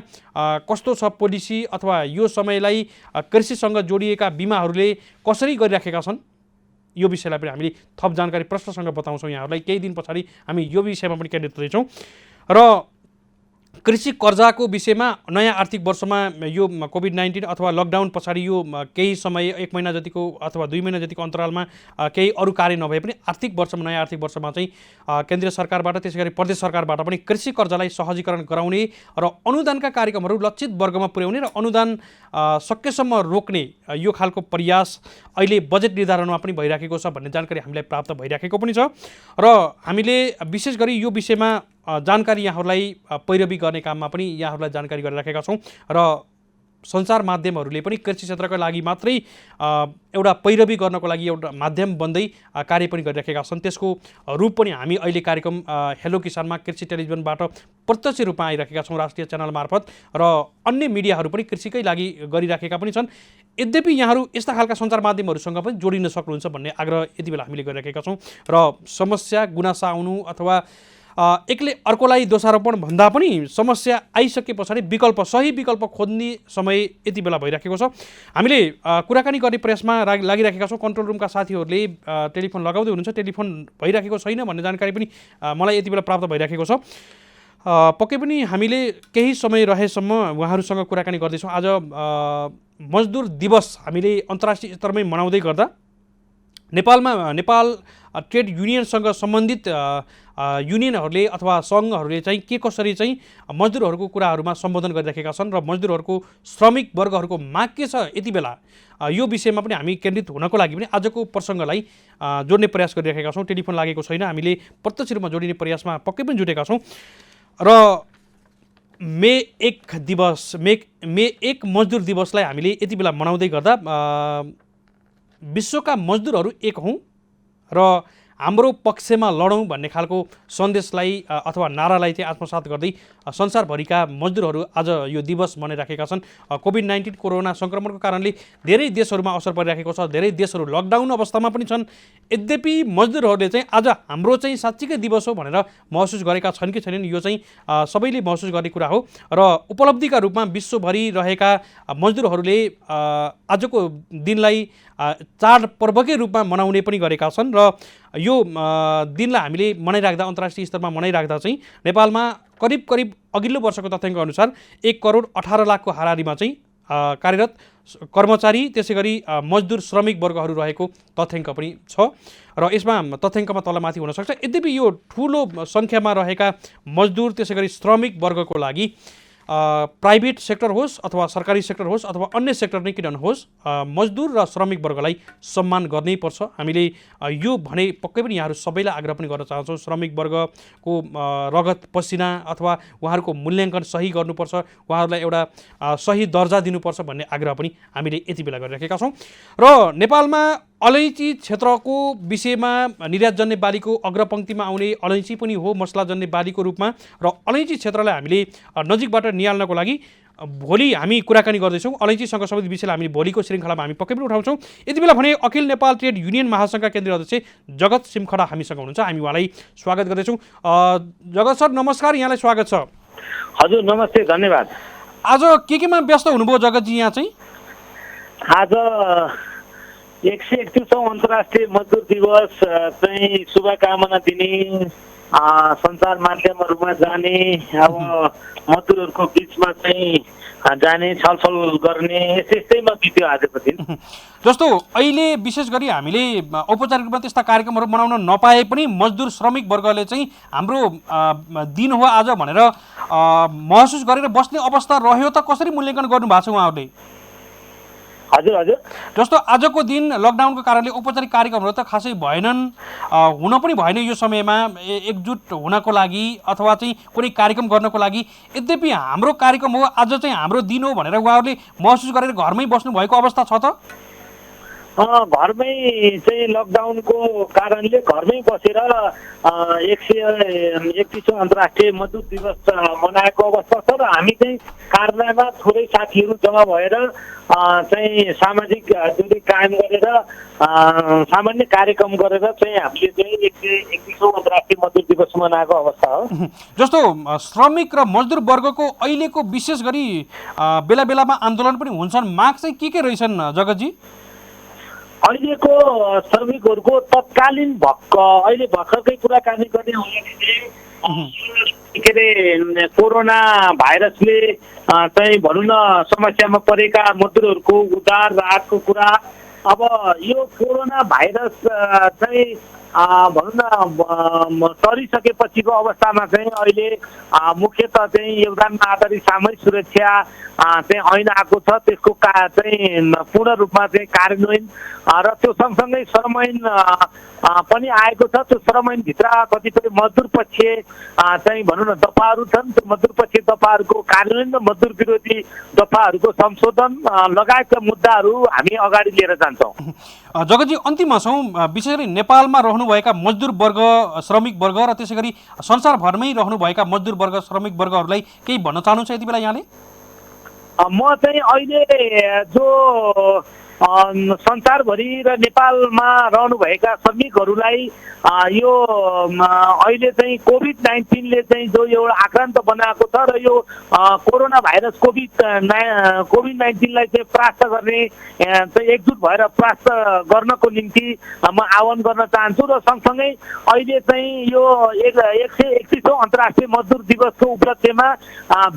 कस्तो छ पोलिसी अथवा यो समयलाई कृषिसँग जोडिएका बिमाहरूले कसरी गरिराखेका छन्, यो विषयलाई पनि हामीले थप जानकारी प्रश्नसँग बताउँछौँ यहाँहरूलाई। केही दिन पछाडि हामी यो विषयमा पनि केन्द्रित हुँदैछौँ र कृषि कर्जाको विषयमा नयाँ आर्थिक वर्षमा यो कोभिड-19 अथवा लकडाउन पछाडि यो केही समय 1 महिना जतिको अथवा 2 महिना जतिको अन्तरालमा केही अरू कार्य नभए पनि आर्थिक वर्षमा नयाँ आर्थिक वर्षमा चाहिँ केन्द्रीय सरकारबाट त्यसैगरी प्रदेश सरकारबाट पनि कृषि कर्जालाई सहजीकरण गराउने र अनुदानका कार्यक्रमहरू लक्षित वर्गमा पुर्याउने र अनुदान सकेसम्म रोक्ने यो खालको प्रयास अहिले बजेट निर्धारणमा पनि भइराखेको छ भन्ने जानकारी हामीलाई प्राप्त भइराखेको पनि छ र हामीले विशेष गरी यो विषयमा जानकारी यहाँहरूलाई पैरवी गर्ने काममा पनि यहाँहरूलाई जानकारी गरिराखेका छौँ र सञ्चार माध्यमहरूले पनि कृषि क्षेत्रका लागि मात्रै एउटा पैरवी गर्नको लागि एउटा माध्यम बन्दै कार्य पनि गरिराखेका छन्। त्यसको रूप पनि हामी अहिले कार्यक्रम हेलो किसानमा कृषि टेलिभिजनबाट प्रत्यक्ष रूपमा आइराखेका छौँ राष्ट्रिय च्यानल मार्फत र अन्य मिडियाहरू पनि कृषिकै लागि गरिराखेका पनि छन्। यद्यपि यहाँहरू यस्ता खालका सञ्चार माध्यमहरूसँग पनि जोडिन सक्नुहुन्छ भन्ने आग्रह यति बेला हामीले गरिराखेका छौँ र समस्या गुनासा आउनु अथवा एकले अर्कोलाई दोषारोपण भन्दा पनि समस्या आइसके पछाडि सही विकल्प खोज्ने समय यति बेला भइराखेको छ। हामीले कुराकानी गर्ने प्रयासमा लागिराखेका छौँ। कन्ट्रोल रुमका साथीहरूले टेलिफोन लगाउँदै हुनुहुन्छ, टेलिफोन भइराखेको छैन भन्ने जानकारी पनि मलाई यति बेला प्राप्त भइराखेको छ। पक्कै पनि हामीले केही समय रहेसम्म उहाँहरूसँग कुराकानी गर्दैछौँ। आज मजदुर दिवस हामीले अन्तर्राष्ट्रिय स्तरमै मनाउँदै गर्दा नेपाल ट्रेड युनियनसँग सम्बन्धित युनियनहरूले अथवा सङ्घहरूले चाहिँ के कसरी चाहिँ मजदुरहरूको कुराहरूमा सम्बोधन गरिराखेका छन् र मजदुरहरूको श्रमिक वर्गहरूको माग के छ यति बेला यो विषयमा पनि हामी केन्द्रित हुनको लागि पनि आजको प्रसङ्गलाई जोड्ने प्रयास गरिराखेका छौँ। टेलिफोन लागेको छैन, हामीले प्रत्यक्ष रूपमा जोडिने प्रयासमा पक्कै पनि जुटेका छौँ र मे 1 मजदुर दिवसलाई हामीले यति बेला मनाउँदै गर्दा विश्वका मजदुरहरू एक हौँ र हाम्रो पक्षमा लडौँ भन्ने खालको सन्देशलाई अथवा नारालाई चाहिँ आत्मसात गर्दै संसारभरिका मजदुरहरू आज यो दिवस मनाइराखेका छन्। कोभिड-19 कोरोना सङ्क्रमणको कारणले धेरै देशहरूमा असर परिराखेको छ, धेरै देशहरू लकडाउन अवस्थामा पनि छन्। यद्यपि मजदुरहरूले चाहिँ आज हाम्रो चाहिँ साँच्चीकै दिवस हो भनेर महसुस गरेका छन् कि छैनन् यो चाहिँ सबैले महसुस गर्ने कुरा हो र उपलब्धिका रूपमा विश्वभरि रहेका मजदुरहरूले आजको दिनलाई चाडपर्वकै रूपमा मनाउने पनि गरेका छन् र यो दिनलाई हामीले मनाइराख्दा अन्तर्राष्ट्रिय स्तरमा मनाइराख्दा चाहिँ नेपालमा करिब अघिल्लो वर्षको तथ्याङ्क अनुसार 1,18,00,000 को हाराहारीमा चाहिँ कार्यरत कर्मचारी त्यसै गरी मजदुर श्रमिक वर्गहरू रहेको तथ्याङ्क पनि छ र यसमा तथ्याङ्कमा तलमाथि हुनसक्छ। यद्यपि यो ठुलो सङ्ख्यामा रहेका मजदुर त्यसै गरी श्रमिक वर्गको लागि प्राइभेट सेक्टर होस् अथवा सरकारी सेक्टर होस् अथवा अन्य सेक्टर नै किन नहोस् मजदुर र श्रमिक वर्गलाई सम्मान गर्नै पर्छ। हामीले यो भने पक्कै पनि यहाँहरू सबैलाई आग्रह पनि गर्न चाहन्छौँ। श्रमिक वर्गको रगत पसिना अथवा उहाँहरूको मूल्याङ्कन सही गर्नुपर्छ, उहाँहरूलाई एउटा सही दर्जा दिनुपर्छ भन्ने आग्रह पनि हामीले यति बेला गरिराखेका छौँ। र नेपालमा अलैँची क्षेत्रको विषयमा निर्यातजन्य बालीको अग्रपङ्क्तिमा आउने अलैँची पनि हो मसलाजन्य बालीको रूपमा र अलैँची क्षेत्रलाई हामीले नजिकबाट निहाल्नको लागि भोलि हामी कुराकानी गर्दैछौँ। अलैँचीसँग सम्बन्धित विषयलाई हामी भोलिको श्रृङ्खलामा हामी पक्कै पनि उठाउँछौँ। यति बेला भने अखिल नेपाल ट्रेड युनियन महासङ्घका केन्द्रीय अध्यक्ष जगत सिमखडा हामीसँग हुनुहुन्छ, हामी उहाँलाई स्वागत गर्दैछौँ। जगत सर नमस्कार, यहाँलाई स्वागत छ। हजुर नमस्ते, धन्यवाद। आज केमा व्यस्त हुनुभयो जगतजी? यहाँ चाहिँ आज 131औं अन्तर्राष्ट्रिय मजदुर दिवस चाहिँ शुभकामना दिने सञ्चार माध्यमहरूमा जाने अब मजदुरहरूको बिचमा चाहिँ जाने छलफल गर्ने यस्तैमा बित्यो आजको दिन। जस्तो अहिले विशेष गरी हामीले औपचारिक रूपमा त्यस्ता कार्यक्रमहरू बनाउन नपाए पनि मजदुर श्रमिक वर्गले चाहिँ हाम्रो दिन हो आज भनेर महसुस गरेर बस्ने अवस्था रह्यो त कसरी मूल्याङ्कन गर्नुभएको छ उहाँहरूले? हजुर हजुर, जस्तो आजको दिन लकडाउनको कारणले औपचारिक कार्यक्रमहरू त खासै भएनन्, हुन पनि भएन यो समयमा एकजुट हुनको लागि अथवा चाहिँ कुनै कार्यक्रम गर्नको लागि। यद्यपि हाम्रो कार्यक्रम हो आज चाहिँ हाम्रो दिन हो भनेर उहाँहरूले महसुस गरेर घरमै बस्नुभएको अवस्था छ त? घरमै चाहिँ लकडाउनको कारणले घरमै बसेर 131औं अन्तर्राष्ट्रिय मजदुर दिवस मनाएको अवस्था छ र हामी चाहिँ कार्यालयमा थोरै साथीहरू जम्मा भएर चाहिँ सामाजिक दूरी कायम गरेर सामान्य कार्यक्रम गरेर चाहिँ हामीले चाहिँ 131औं अन्तर्राष्ट्रिय मजदुर दिवस मनाएको अवस्था हो। जस्तो श्रमिक र मजदुर वर्गको अहिलेको विशेष गरी बेला बेलामा आन्दोलन पनि हुन्छन्, माग चाहिँ के रहेछन् जगतजी? अहिलेको श्रमिकहरूको तत्कालीन अहिले भर्खरकै कुराकानी गर्ने हो भने चाहिँ के अरे कोरोना भाइरसले चाहिँ भनौँ न समस्यामा परेका मजदुरहरूको उद्धार राहतको कुरा। अब यो कोरोना भाइरस चाहिँ भनौँ न सरिसकेपछिको अवस्थामा चाहिँ अहिले मुख्यतः चाहिँ योगदानमा आधारित सामूहिक सुरक्षा चाहिँ ऐन आएको छ। त्यसको चाहिँ पूर्ण रूपमा चाहिँ कार्यान्वयन र त्यो सँगसँगै श्रम ऐन पनि आएको छ। त्यो श्रम ऐनभित्र कतिपय मजदुर पक्ष चाहिँ भनौँ न दफाहरू छन्। त्यो मजदुर पक्ष दफाहरूको कार्यान्वयन र मजदुर विरोधी दफाहरूको संशोधन लगायतका मुद्दाहरू हामी अगाडि लिएर जान्छौँ। जगतजी अन्तिममा छौँ। विशेष गरी नेपालमा रहनुभएका मजदुर वर्ग, श्रमिक वर्ग र त्यसै गरी संसारभरमै रहनुभएका मजदुर वर्ग, श्रमिक वर्गहरूलाई केही भन्न चाहनुहुन्छ यति बेला यहाँले? म चाहिँ अहिले जो संसारभरि र नेपालमा रहनुभएका श्रमिकहरूलाई यो अहिले चाहिँ कोभिड-19ले चाहिँ जो एउटा आक्रान्त बनाएको छ र यो कोरोना भाइरस कोभिड-19लाई चाहिँ परास्त गर्ने चाहिँ एकजुट भएर परास्त गर्नको निम्ति म आह्वान गर्न चाहन्छु। र सँगसँगै अहिले चाहिँ यो 131औं अन्तर्राष्ट्रिय मजदुर दिवसको उपलक्ष्यमा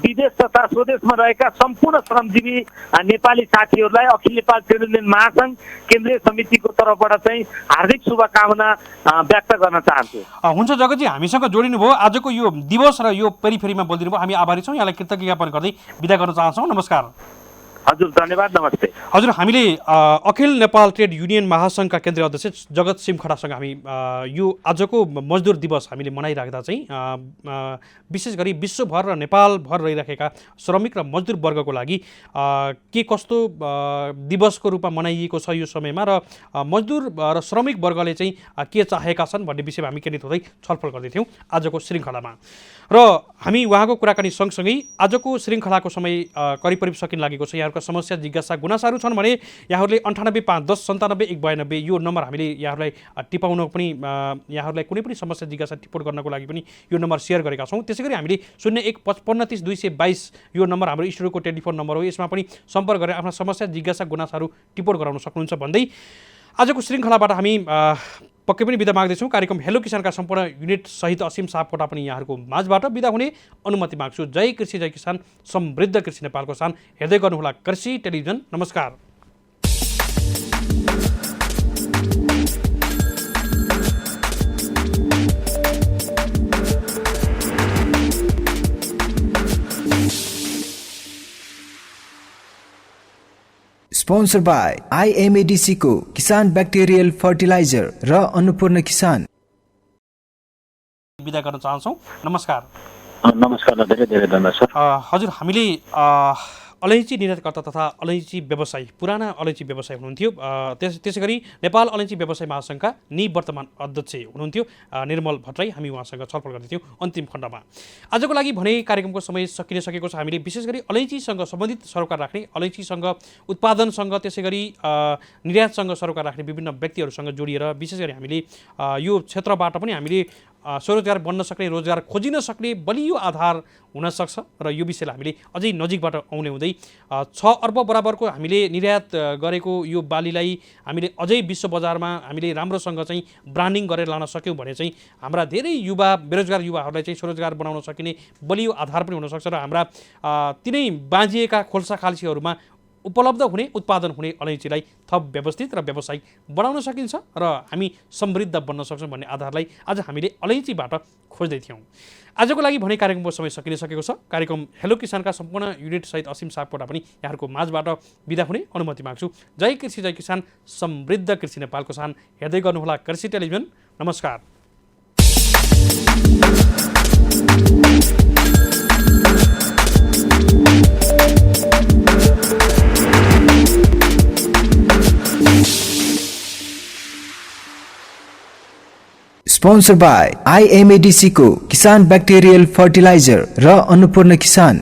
विदेश तथा स्वदेशमा रहेका सम्पूर्ण श्रमजीवी नेपाली साथीहरूलाई अखिल नेपाल ट्रेड युनियन महासङ्घ केन्द्रीय समितिको तर्फबाट चाहिँ हार्दिक शुभकामना व्यक्त गर्न चाहन्छु। हुन्छ जगतजी, हामीसँग जोडिनु भयो। आजको यो दिवस र यो पेरिफेरीमा बोलिदिनु भयो, हामी आभारी छौँ। यहाँलाई कृतज्ञ ज्ञापन गर्दै बिदा गर्न चाहन्छौँ। नमस्कार। हजुर धन्यवाद, नमस्ते। हजुर, हामीले अखिल नेपाल ट्रेड युनियन महासङ्घका केन्द्रीय अध्यक्ष जगत सिम खडासँग हामी यो आजको मजदुर दिवस हामीले मनाइराख्दा चाहिँ विशेष गरी विश्वभर र नेपालभर रहिराखेका श्रमिक र मजदुर वर्गको लागि के कस्तो दिवसको रूपमा मनाइएको छ यो समयमा र मजदुर र श्रमिक वर्गले चाहिँ के चाहेका छन् भन्ने विषयमा हामी केन्द्रित हुँदै छलफल गर्दैथ्यौँ आजको श्रृङ्खलामा। र हामी उहाँको कुराकानी सँगसँगै आजको श्रृङ्खलाको समय करिब सकिन लागेको छ। यहाँहरूका समस्या, जिज्ञासा, गुनासाहरू छन् भने यहाँहरूले 985110979192 यो नम्बर हामीले यहाँहरूलाई टिपाउन पनि, यहाँहरूलाई कुनै पनि समस्या जिज्ञासा टिप्पण गर्नको लागि पनि यो नम्बर सेयर गरेका छौँ। त्यसै गरी हामीले 0155300222 यो नम्बर हाम्रो स्टुडियोको टेलिफोन नम्बर हो। यसमा पनि सम्पर्क गरेर आफ्ना समस्या, जिज्ञासा, गुनासाहरू टिप्पण गराउन सक्नुहुन्छ भन्दै आजको श्रृङ्खलाबाट हामी पक्कै पनि बिदा माग्दैछौँ। कार्यक्रम हेलो किसानका सम्पूर्ण युनिट सहित असीम सापकोटा पनि यहाँहरूको माझबाट बिदा हुने अनुमति माग्छु। जय कृषि, जय किसान, समृद्ध कृषि नेपालको सान। हेर्दै गर्नुहोला कृषि टेलिभिजन। नमस्कार। स्पोन्सर बाय IMADC को किसान बैक्टेरियल फर्टिलाइजर र अन्नपूर्ण किसान। बिदा गर्न चाहन्छौँ। नमस्कार। नमस्कार, धेरै धेरै धन्यवाद सर। हजुर, हामीले अलैँची निर्यातकर्ता तथा अलैँची व्यवसायी, पुराना अलैँची व्यवसायी हुनुहुन्थ्यो। त्यसै गरी नेपाल अलैँची व्यवसाय महासङ्घका निवर्तमान अध्यक्ष हुनुहुन्थ्यो निर्मल भट्टराई। हामी उहाँसँग छलफल गर्दैथ्यौँ अन्तिम खण्डमा। आजको लागि भने कार्यक्रमको समय सकिन सकेको छ। हामीले विशेष गरी अलैँचीसँग सम्बन्धित सरोकार राख्ने, अलैँचीसँग उत्पादनसँग, त्यसै गरी निर्यातसँग सरोकार राख्ने विभिन्न व्यक्तिहरूसँग जोडिएर विशेष गरी हामीले यो क्षेत्रबाट पनि हामीले स्वरोजगार बन्न सक्ने, रोजगार खोजिन सक्ने बलियो आधार हुनसक्छ र यो विषयलाई हामीले अझै नजिकबाट आउने हुँदै 6 अर्ब बराबरको हामीले निर्यात गरेको यो बालीलाई हामीले अझै विश्व बजारमा हामीले राम्रोसँग चाहिँ ब्रान्डिङ गरेर लान सक्यौँ भने चाहिँ हाम्रा धेरै युवा, बेरोजगार युवाहरूलाई चाहिँ स्वरोजगार बनाउन सकिने बलियो आधार पनि हुनसक्छ र हाम्रा तिनै बाँझिएका खोल्सा खाल्सीहरूमा उपलब्ध हुने, उत्पादन हुने अलैँचीलाई थप व्यवस्थित र व्यावसायिक बनाउन सकिन्छ र हामी समृद्ध बन्न सक्छौँ भन्ने आधारलाई आज हामीले अलैँचीबाट खोज्दै थियौँ। आजको लागि भने कार्यक्रमको समय सकिन सकेको छ। कार्यक्रम हेलो किसानका सम्पूर्ण युनिट सहित असीम सापकोटा पनि यहाँहरूको माझबाट बिदा हुने अनुमति माग्छु। जय कृषि, जय किसान, समृद्ध कृषि नेपालको सान। हेर्दै गर्नुहोला कृषि टेलिभिजन। नमस्कार। स्पोन्सर बाय IMADC को किसान बैक्टेरियल फर्टिलाइजर र अन्नपूर्ण किसान।